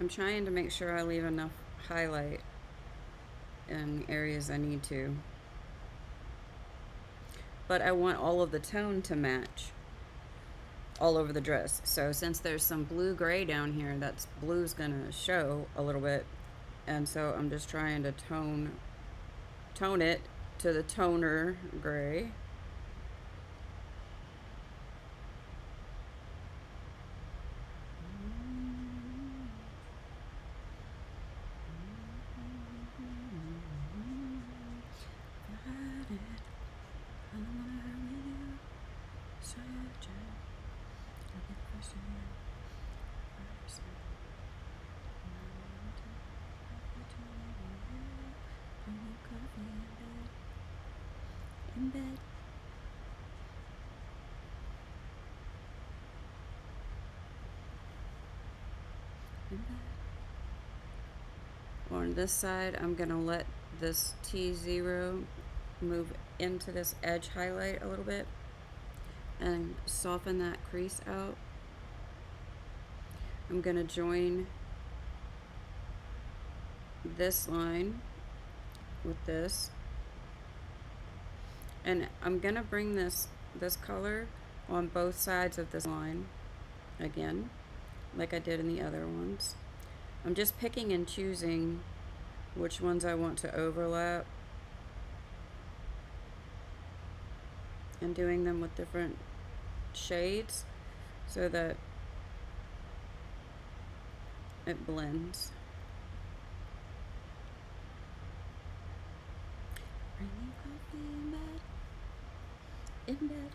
I'm trying to make sure I leave enough highlight in the areas I need to. But I want all of the tone to match all over the dress. So since there's some blue-gray down here, that's blue's gonna show a little bit. And so I'm just trying to tone it to the toner gray. In bed. On this side, I'm gonna let this T0 move into this edge highlight a little bit and soften that crease out. I'm gonna join this line with this, and I'm gonna bring this color on both sides of this line again, like I did in the other ones. I'm just picking and choosing which ones I want to overlap and doing them with different shades so that it blends. Bringing coffee in bed. In bed.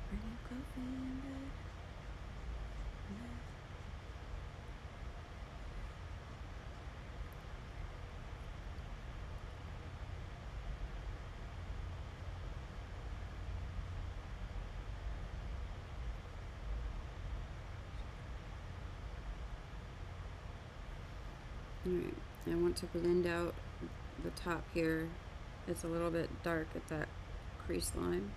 Bringing coffee in bed. Alright, I want to blend out the top here. It's a little bit dark at that crease line.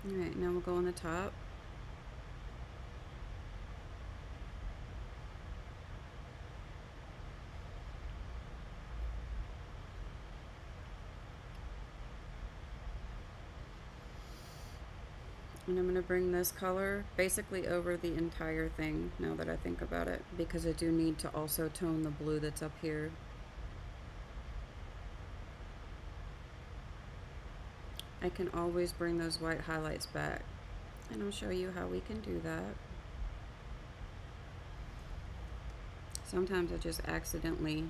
Alright, now we'll go on the top. And I'm going to bring this color basically over the entire thing, now that I think about it, because I do need to also tone the blue that's up here. I can always bring those white highlights back, and I'll show you how we can do that. Sometimes I just accidentally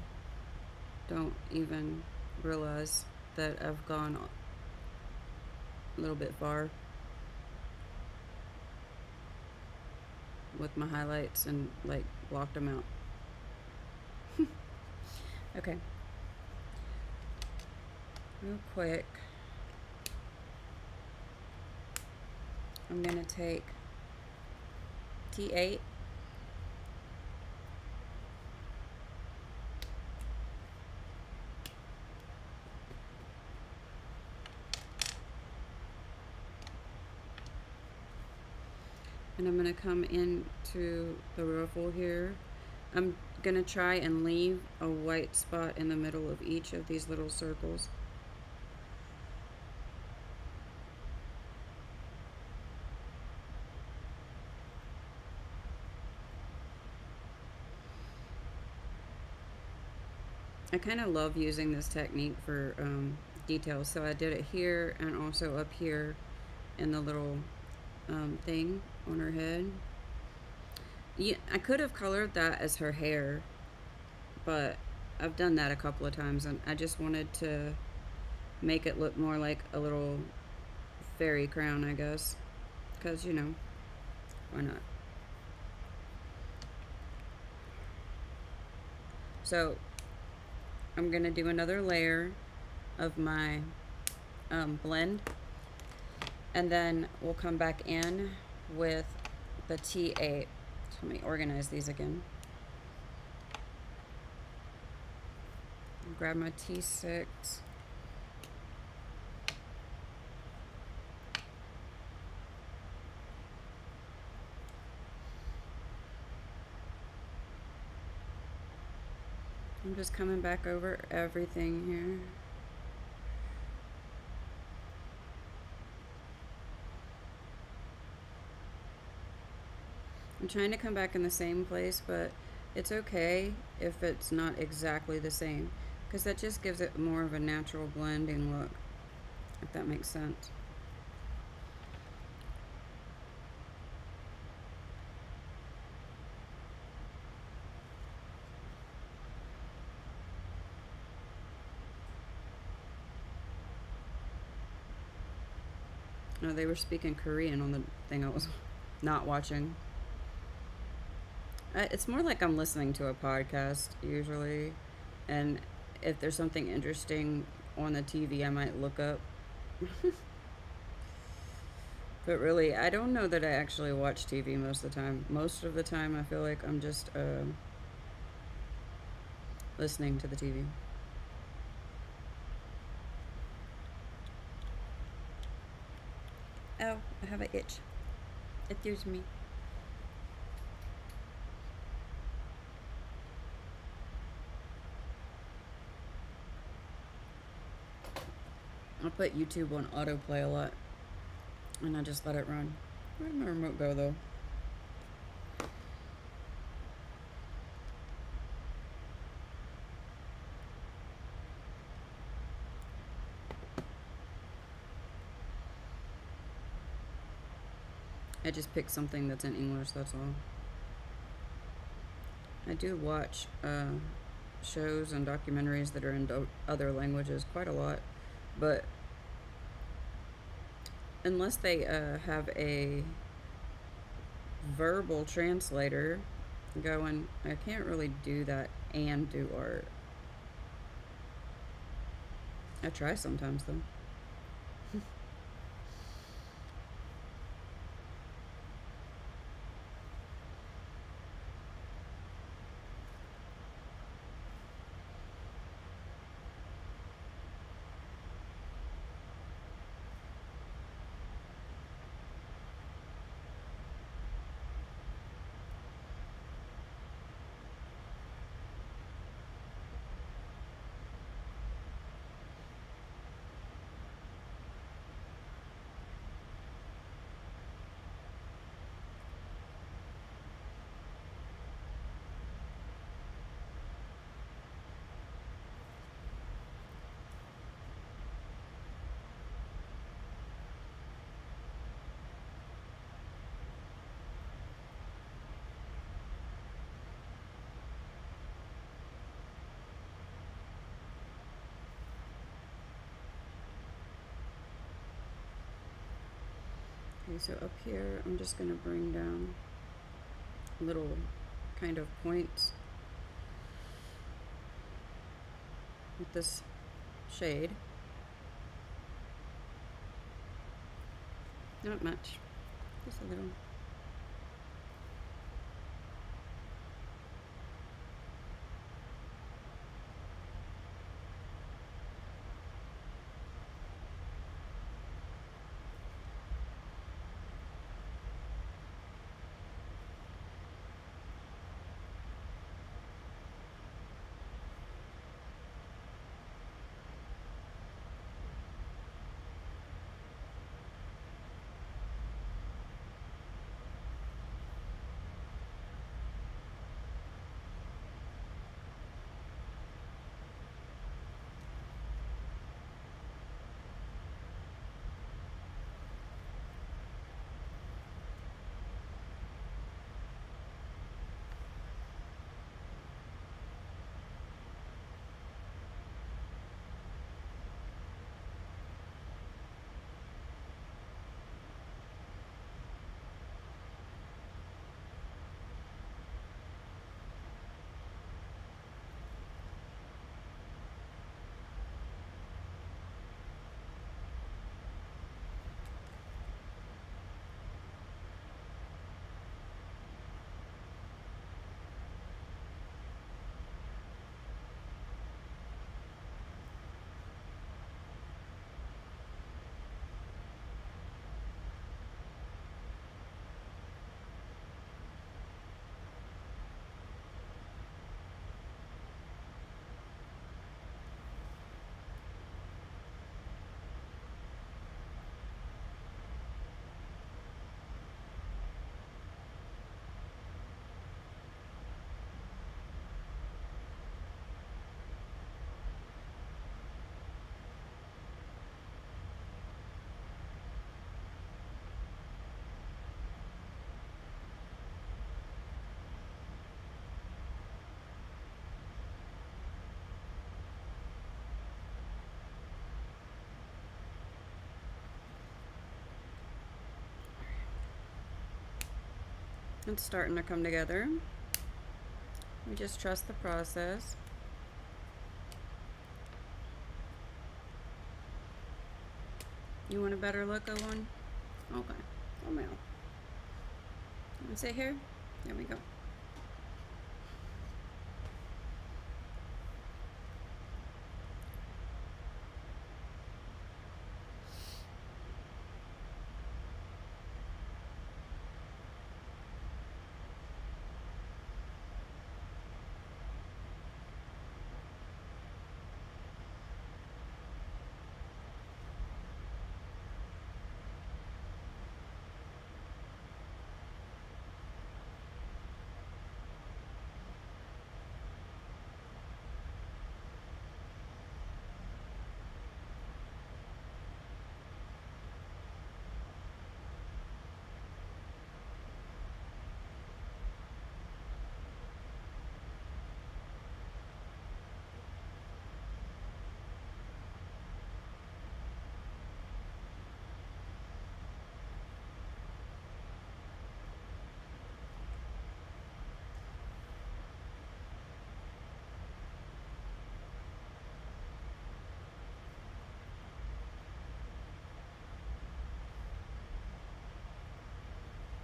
don't even realize that I've gone a little bit far with my highlights and like blocked them out. Okay, real quick, I'm gonna take T8 and I'm going to come into the ruffle here. I'm going to try and leave a white spot in the middle of each of these little circles. I kind of love using this technique for details, so I did it here and also up here in the little thing on her head. Yeah, I could have colored that as her hair, but I've done that a couple of times, and I just wanted to make it look more like a little fairy crown, I guess, because, you know, why not? So I'm gonna do another layer of my blend, and then we'll come back in with the T8. So let me organize these again. grab my T6. I'm just coming back over everything here. I'm trying to come back in the same place, but it's okay if it's not exactly the same, because that just gives it more of a natural blending look, if that makes sense. No, they were speaking Korean on the thing I was not watching. It's more like I'm listening to a podcast usually, and if there's something interesting on the TV, I might look up. But really, I don't know that I actually watch TV most of the time. Most of the time, I feel like I'm just listening to the TV. Oh, I have an itch. It gives me. I put YouTube on autoplay a lot, and I just let it run. Where did my remote go, though? I just picked something that's in English, that's all. I do watch shows and documentaries that are in other languages quite a lot, but unless they have a verbal translator going, I can't really do that and do art. I try sometimes, though. Okay, so up here, I'm just going to bring down little kind of points with this shade. Not much, just a little. It's starting to come together. We just trust the process. You want a better look of one? Okay. Oh, man. Want to sit here? There we go.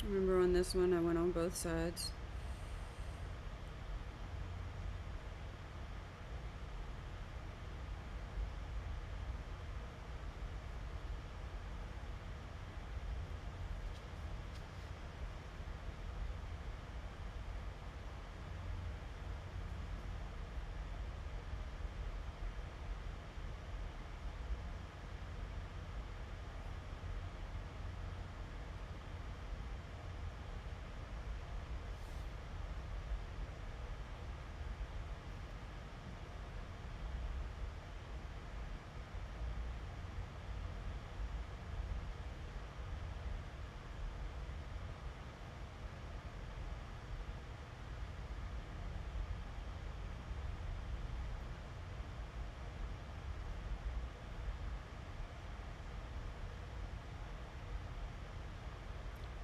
Remember on this one, I went on both sides.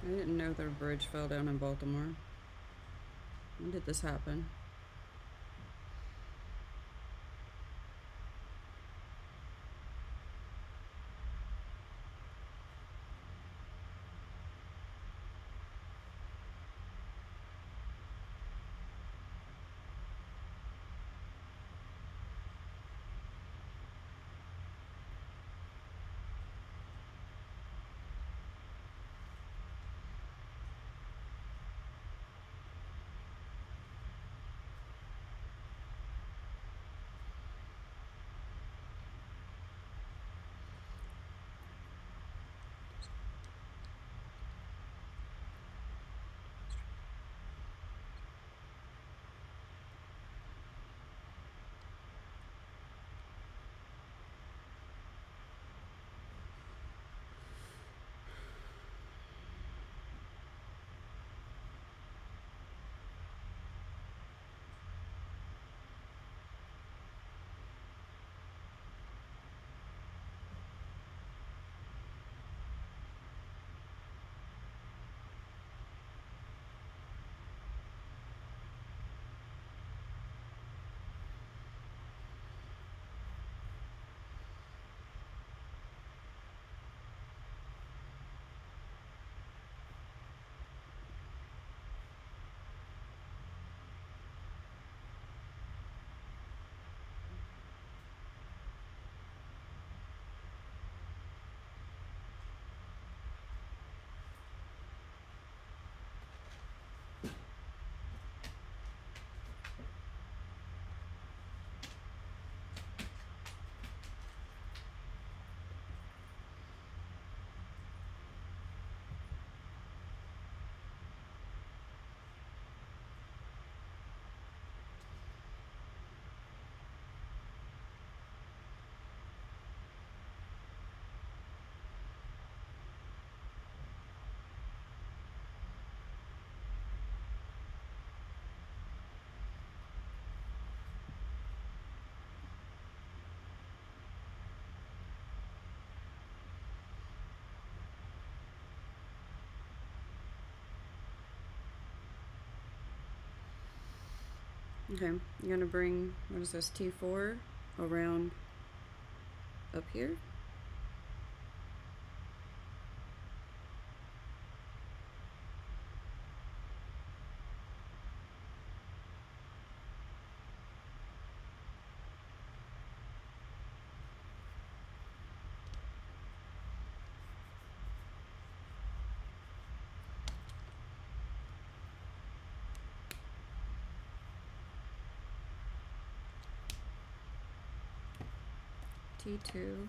I didn't know their bridge fell down in Baltimore. When did this happen? Okay, you're gonna bring, what is this, T4 around up here. T2.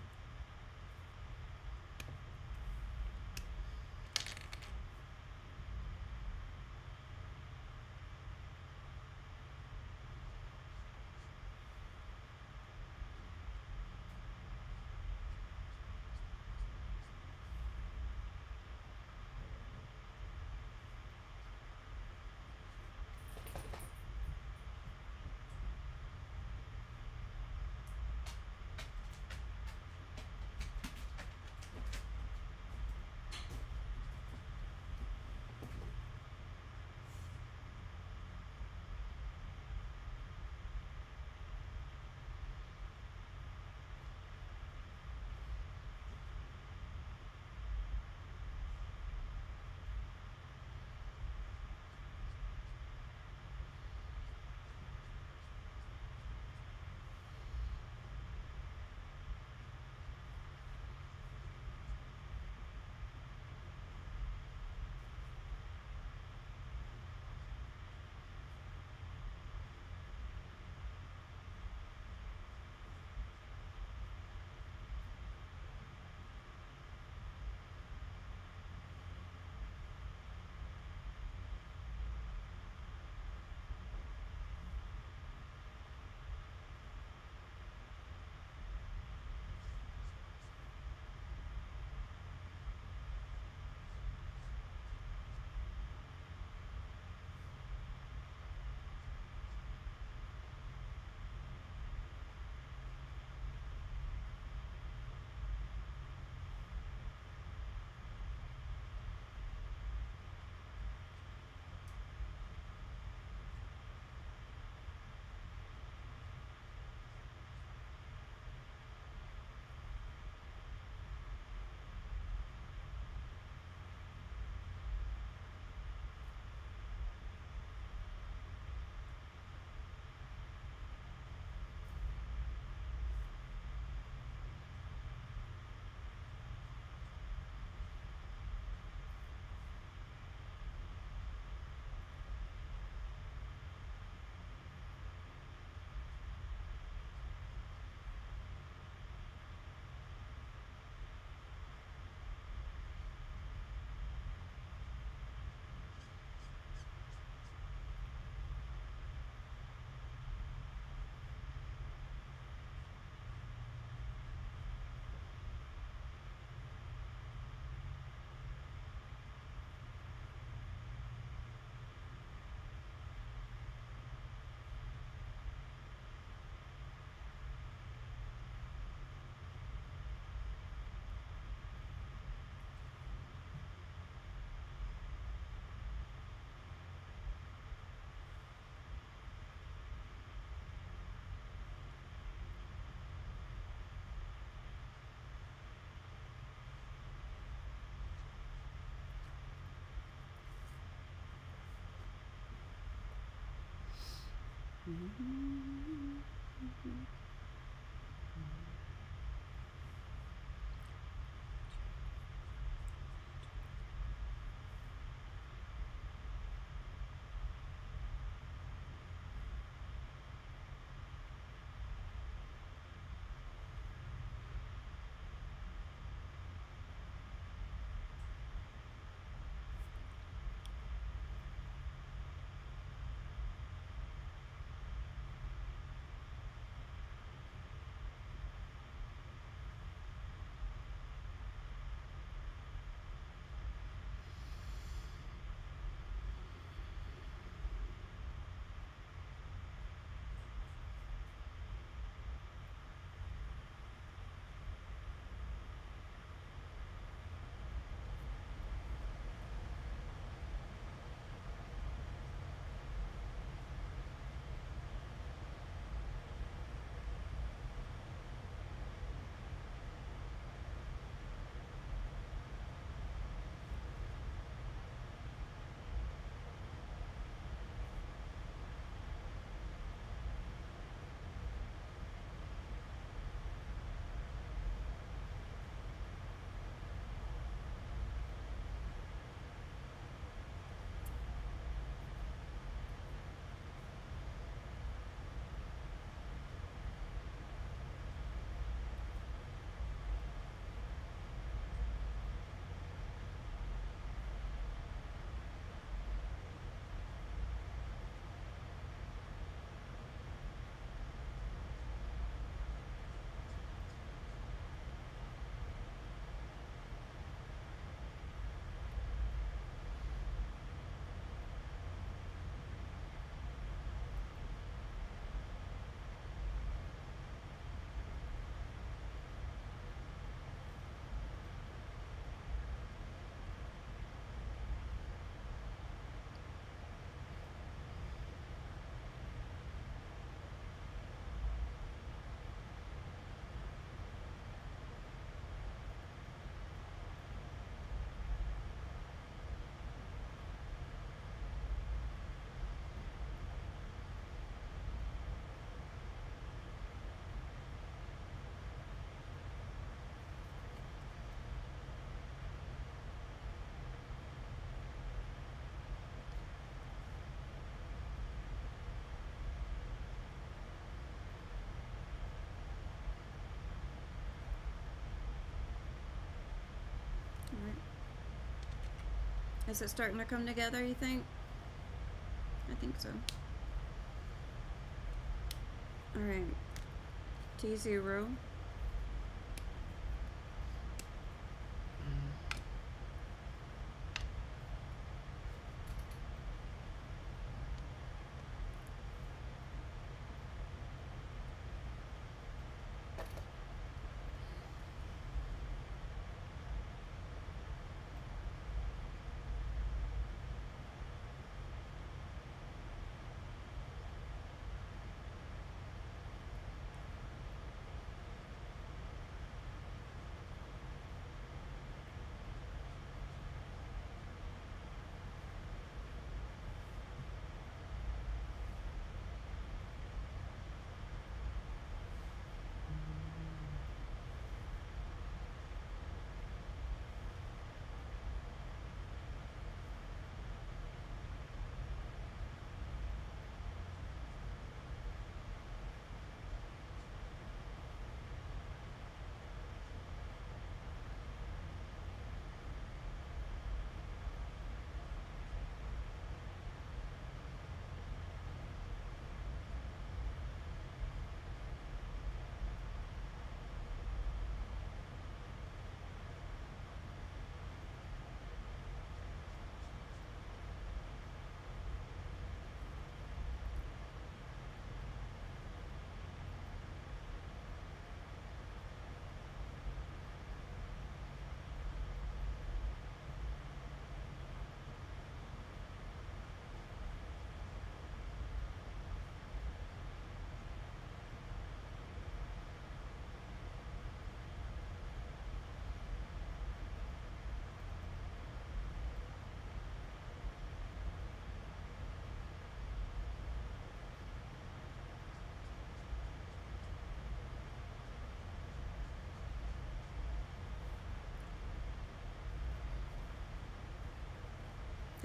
Is it starting to come together, you think? I think so. Alright. T0.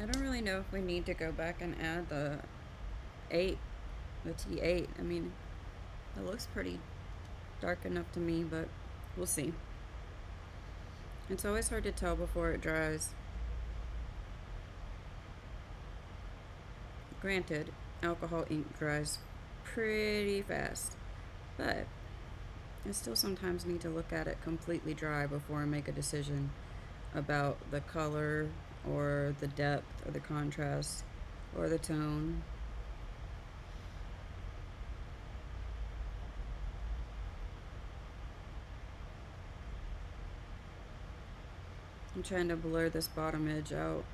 I don't really know if we need to go back and add the 8, the T8. I mean, it looks pretty dark enough to me, but we'll see. It's always hard to tell before it dries. Granted, alcohol ink dries pretty fast, but I still sometimes need to look at it completely dry before I make a decision about the color or the depth or the contrast or the tone. I'm trying to blur this bottom edge out.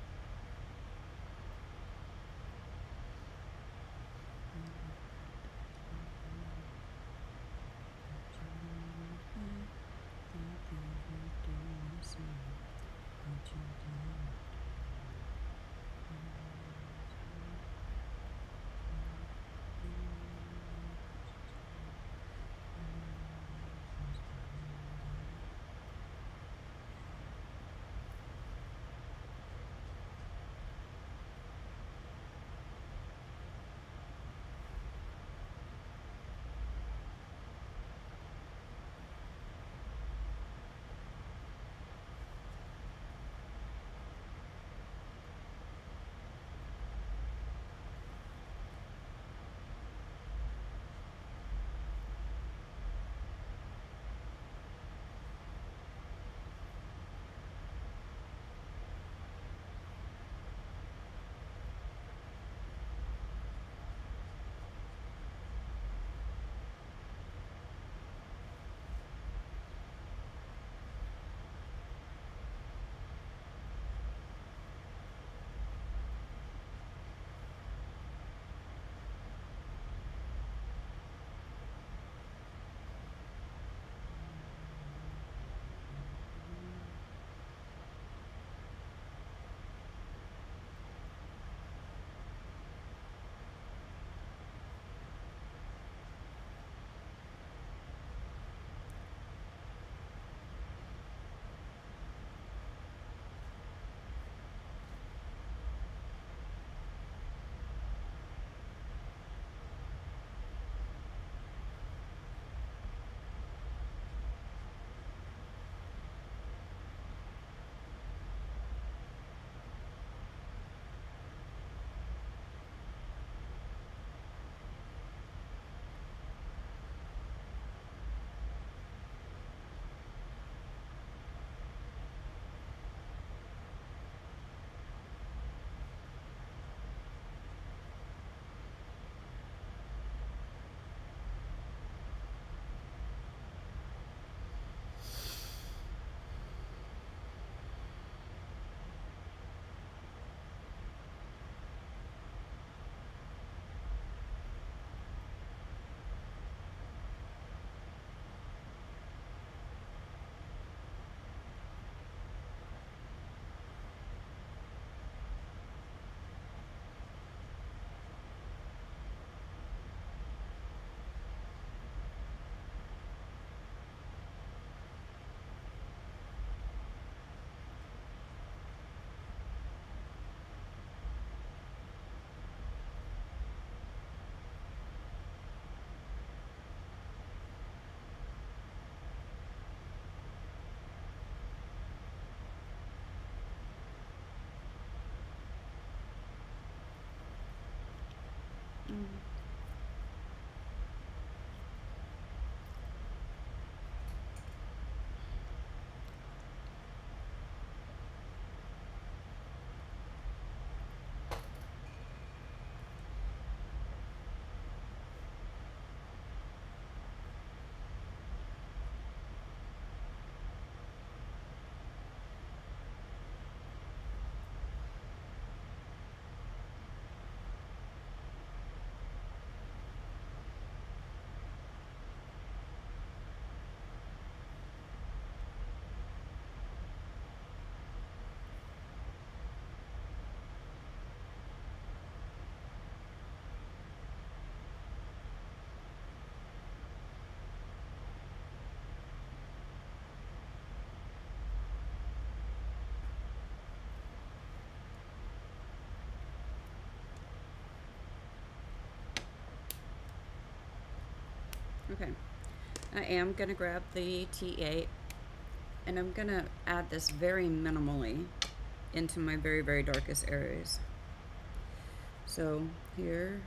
Okay. I am going to grab the T8 and I'm going to add this very minimally into my very, very darkest areas. So here,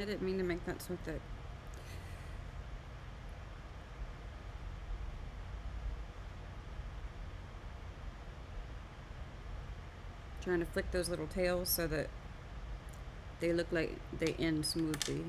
I didn't mean to make that so thick. Trying to flick those little tails so that they look like they end smoothly.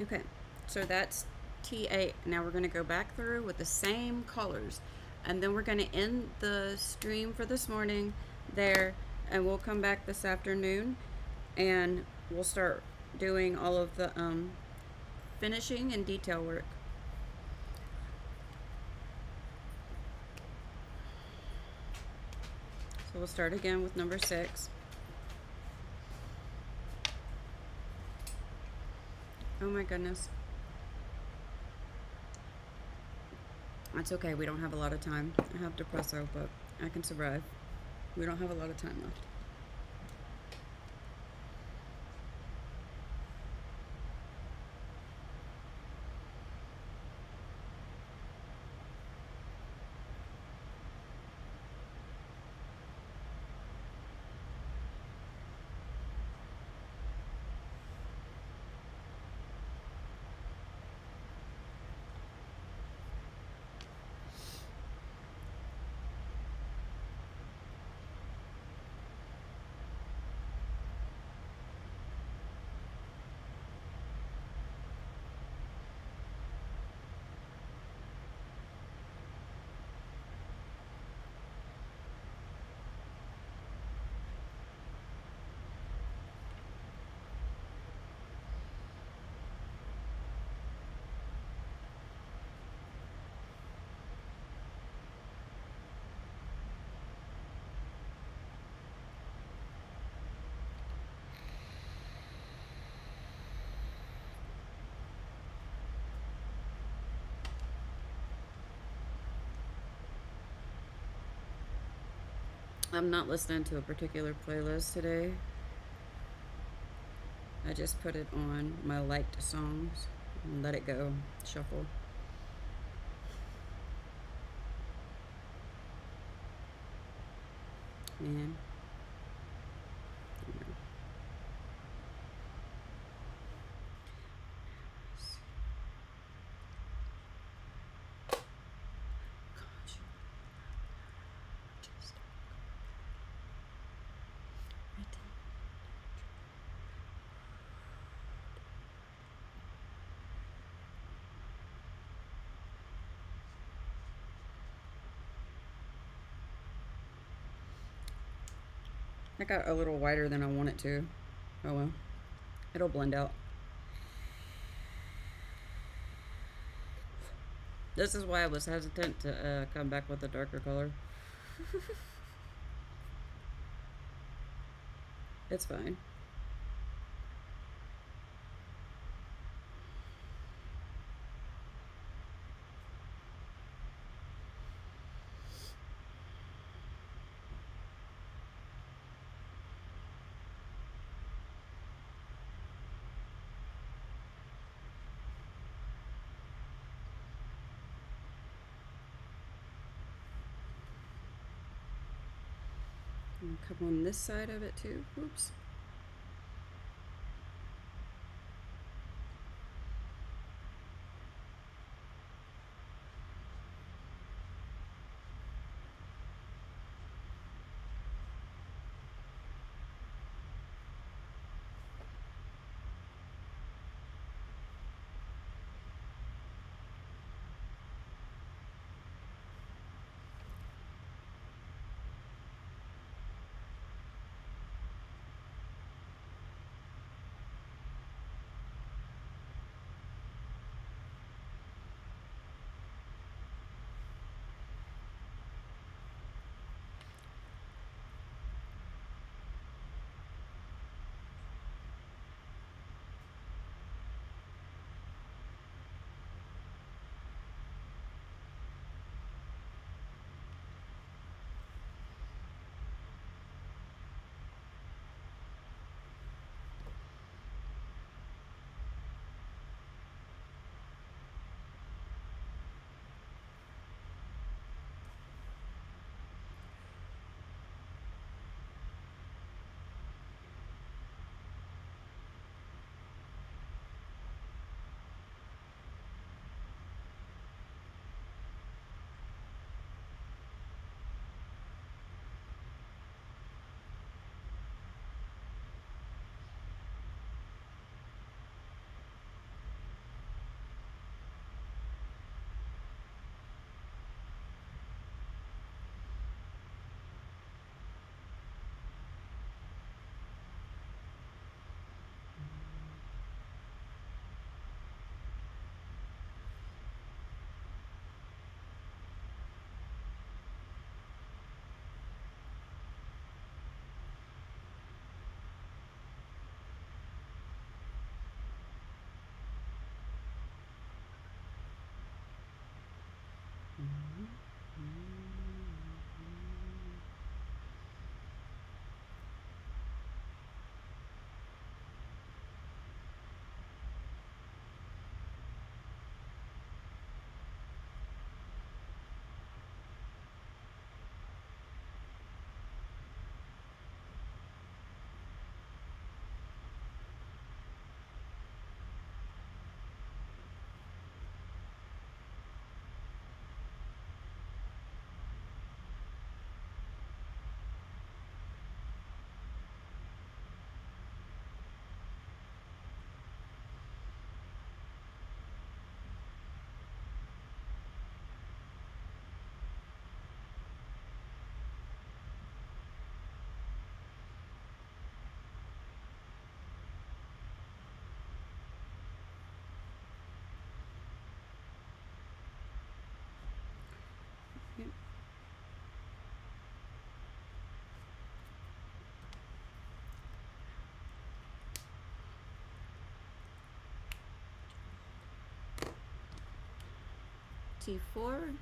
Okay, so that's T8. Now we're going to go back through with the same colors, and then we're going to end the stream for this morning there, and we'll come back this afternoon and we'll start doing all of the finishing and detail work. So we'll start again with number 6. Oh my goodness. That's okay, we don't have a lot of time. I have depresso, but I can survive. We don't have a lot of time left. I'm not listening to a particular playlist today. I just put it on my liked songs and let it go, shuffle. Man. I got a little whiter than I want it to. Oh well. It'll blend out. This is why I was hesitant to come back with a darker color. It's fine. And come on this side of it too. Oops. T4.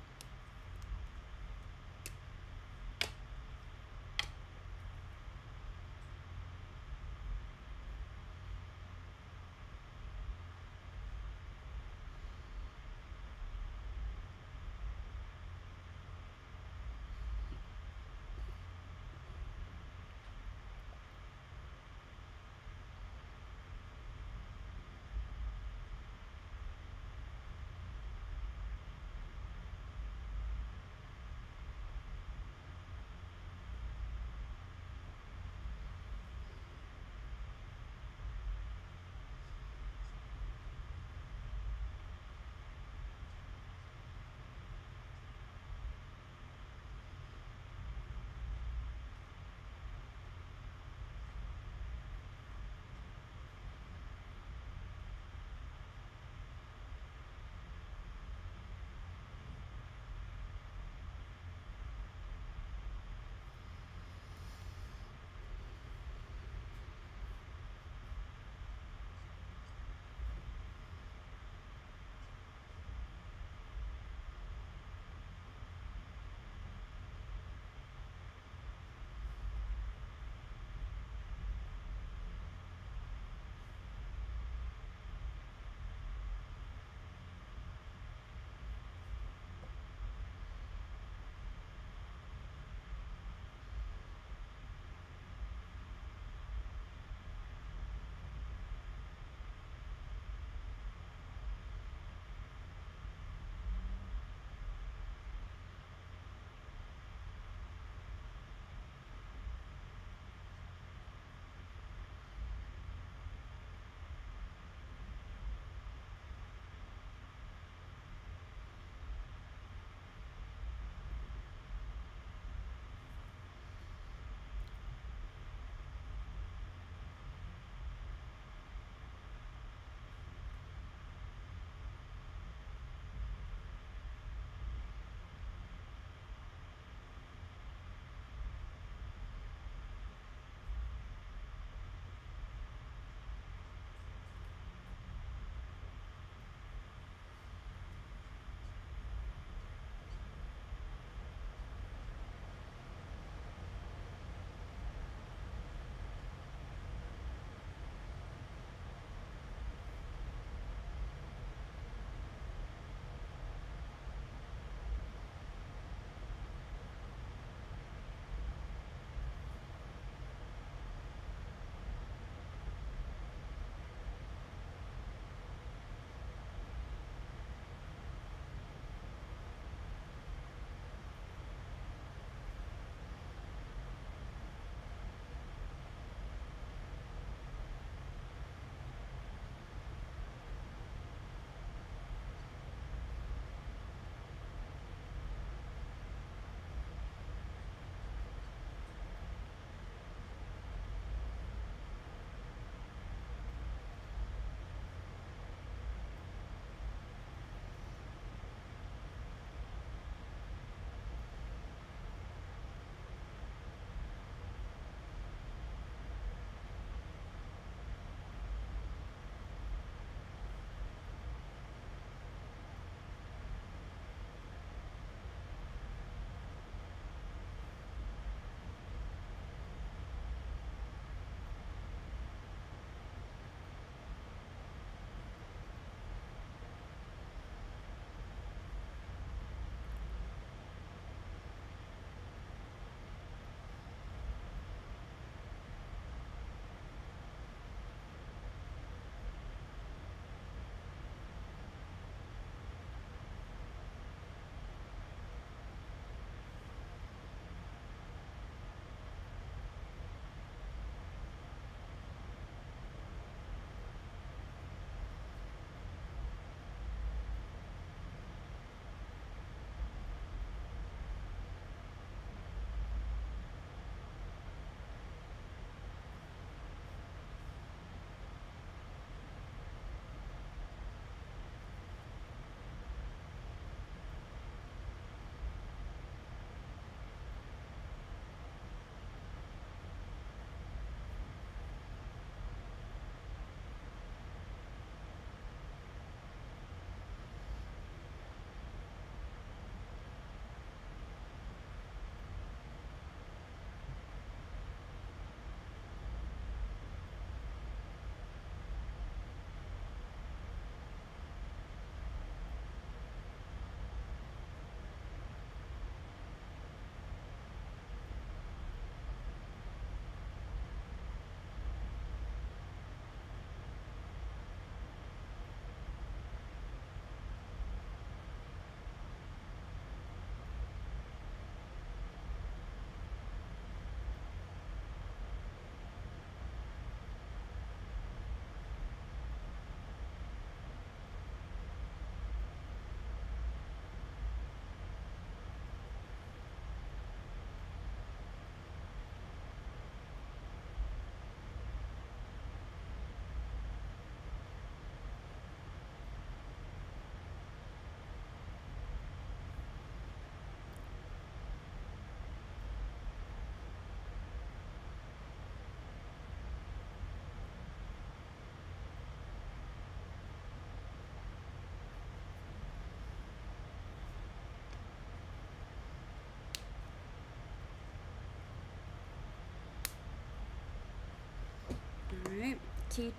T2.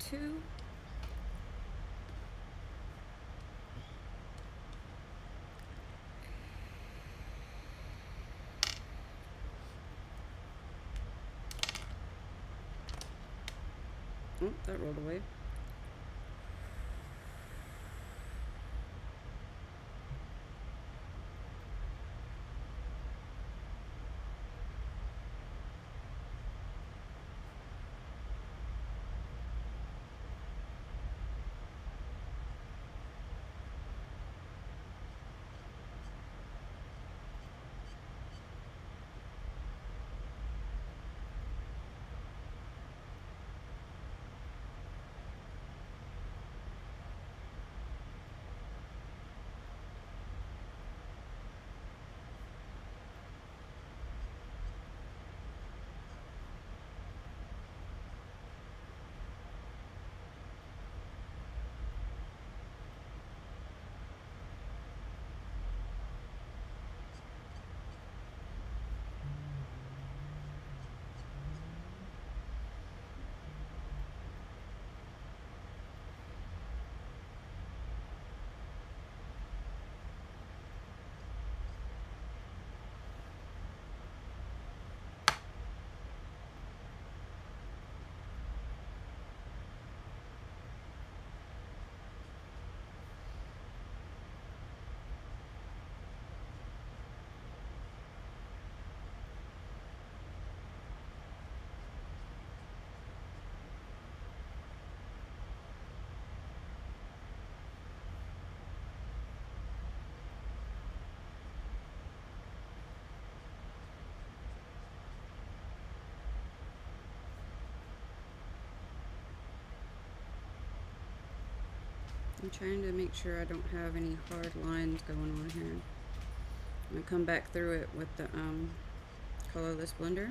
Oh, that rolled away. I'm trying to make sure I don't have any hard lines going on here. I'm gonna come back through it with the colorless blender.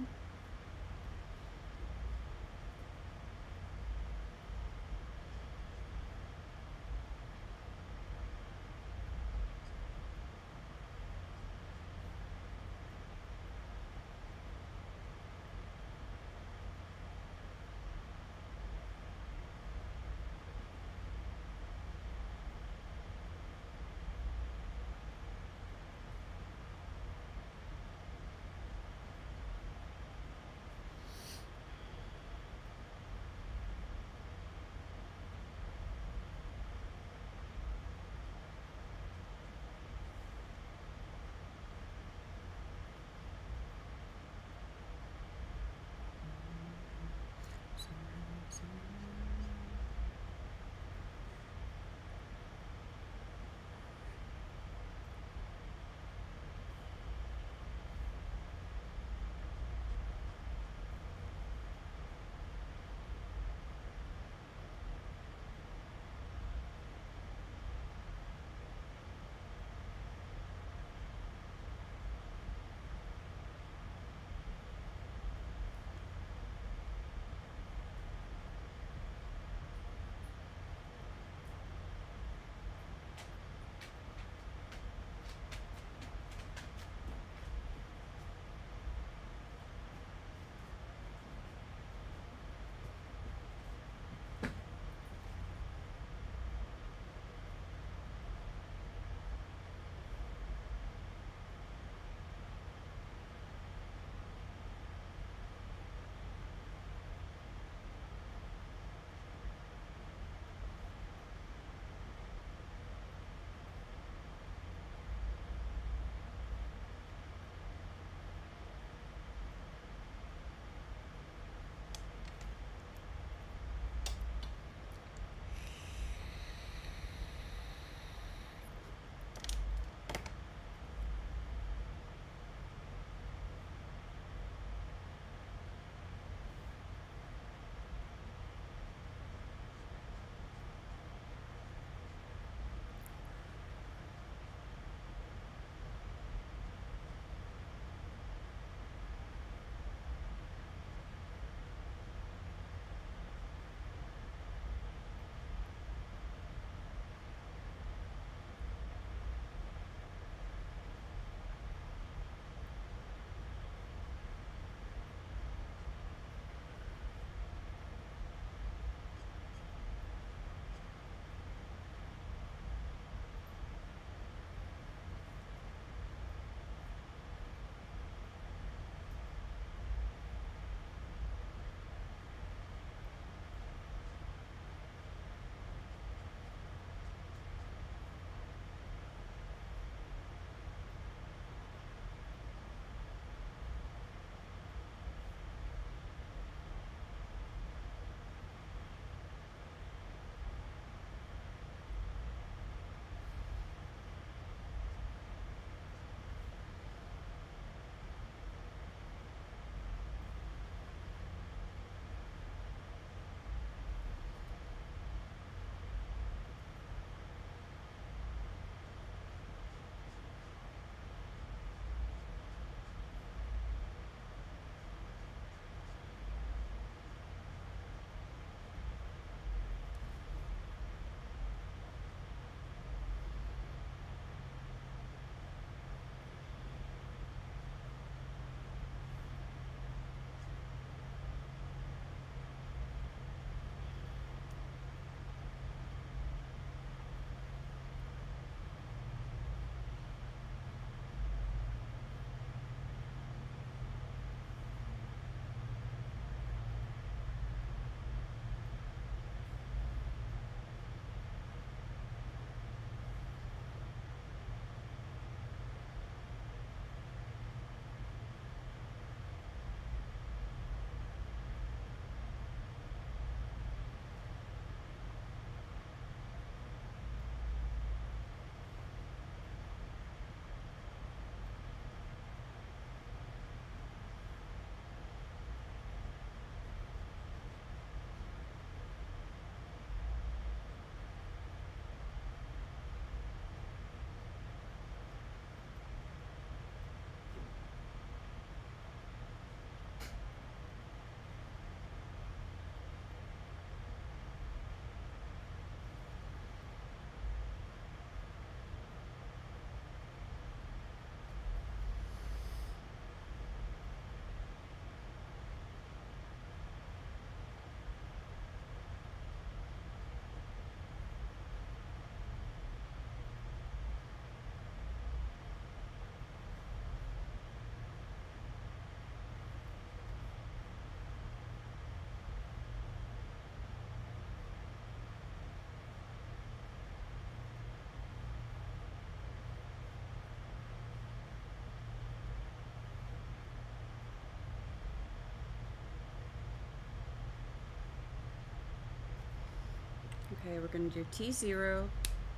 Okay, we're gonna do T0,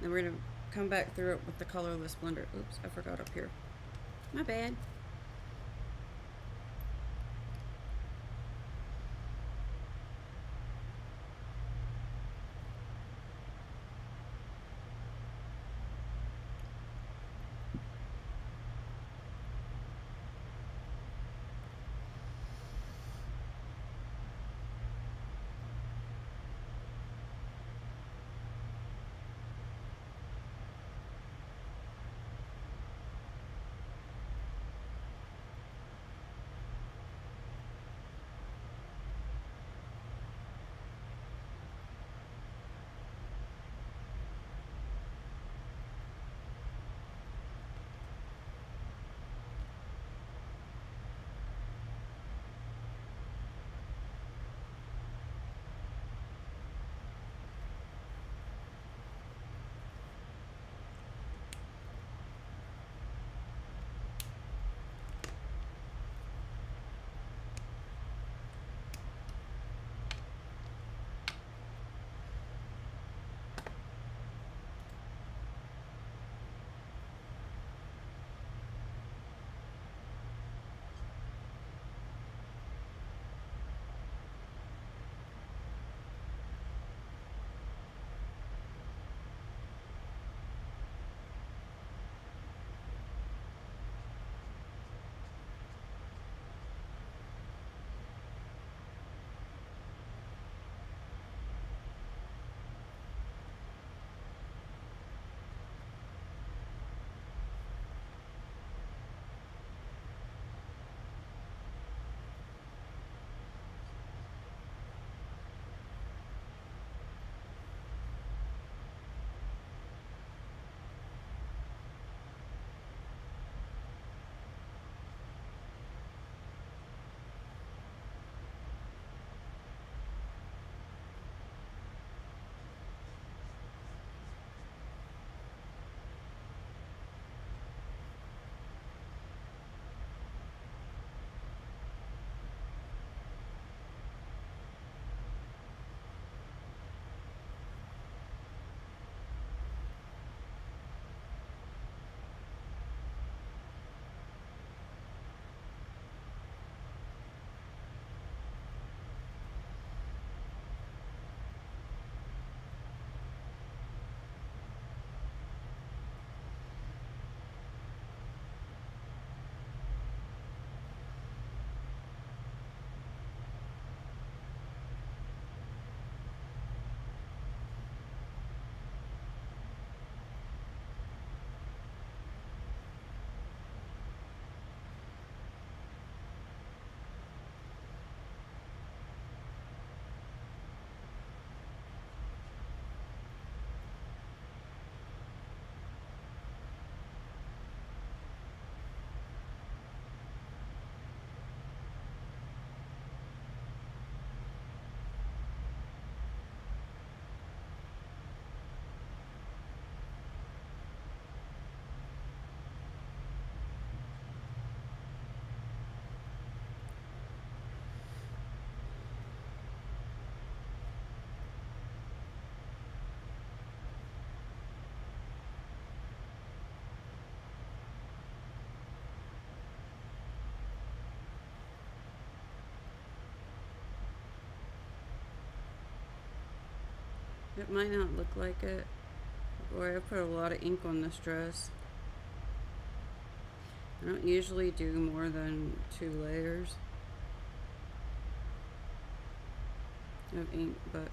then we're gonna come back through it with the colorless blender. Oops, I forgot up here. My bad. It might not look like it. Boy, I put a lot of ink on this dress. I don't usually do more than 2 layers of ink, but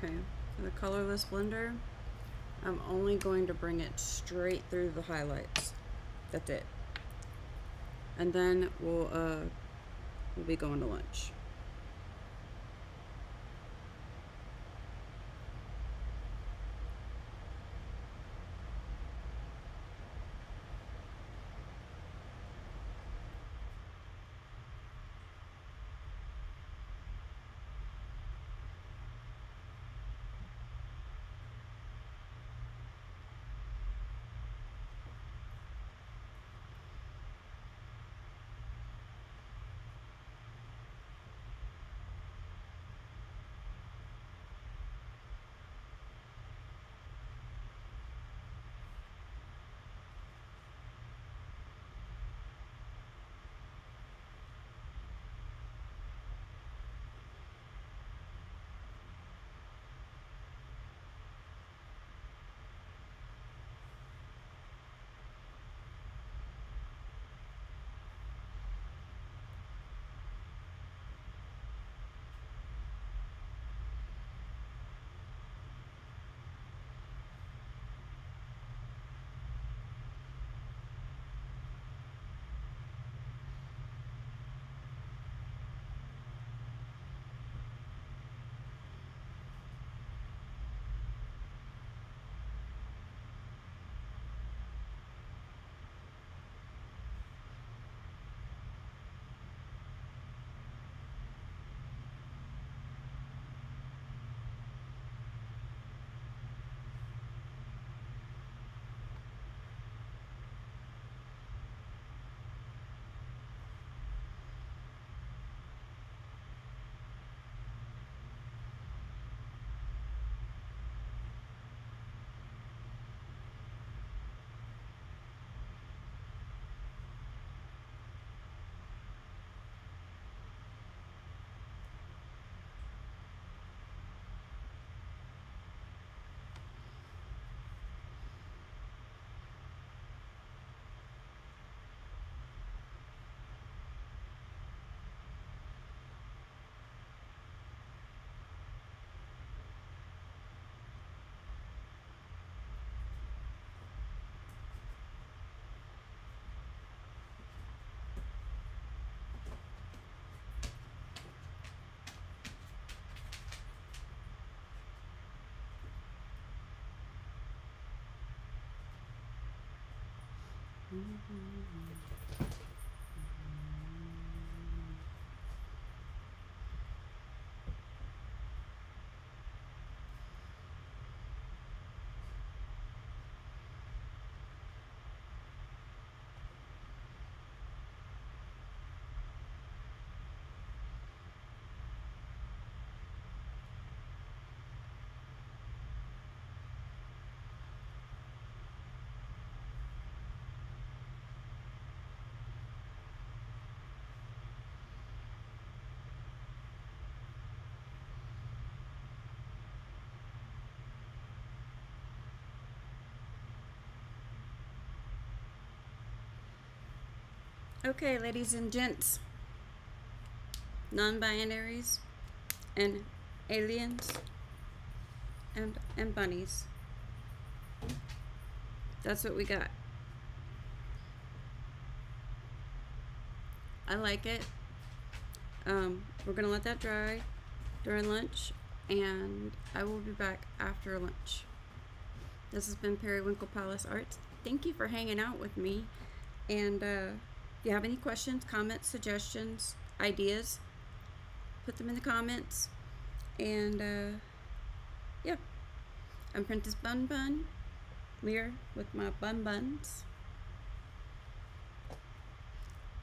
Okay, for the colorless blender, I'm only going to bring it straight through the highlights. That's it. And then we'll be going to lunch. Okay, ladies and gents, non-binaries, and aliens, and bunnies. That's what we got. I like it. We're gonna let that dry during lunch, and I will be back after lunch. This has been Periwinkle Palace Arts. Thank you for hanging out with me. And if you have any questions, comments, suggestions, ideas, put them in the comments. And yeah, I'm Princess Bun Bun, Lear with my bun buns.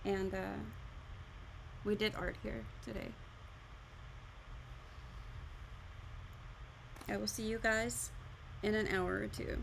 And we did art here today. I will see you guys in an hour or two.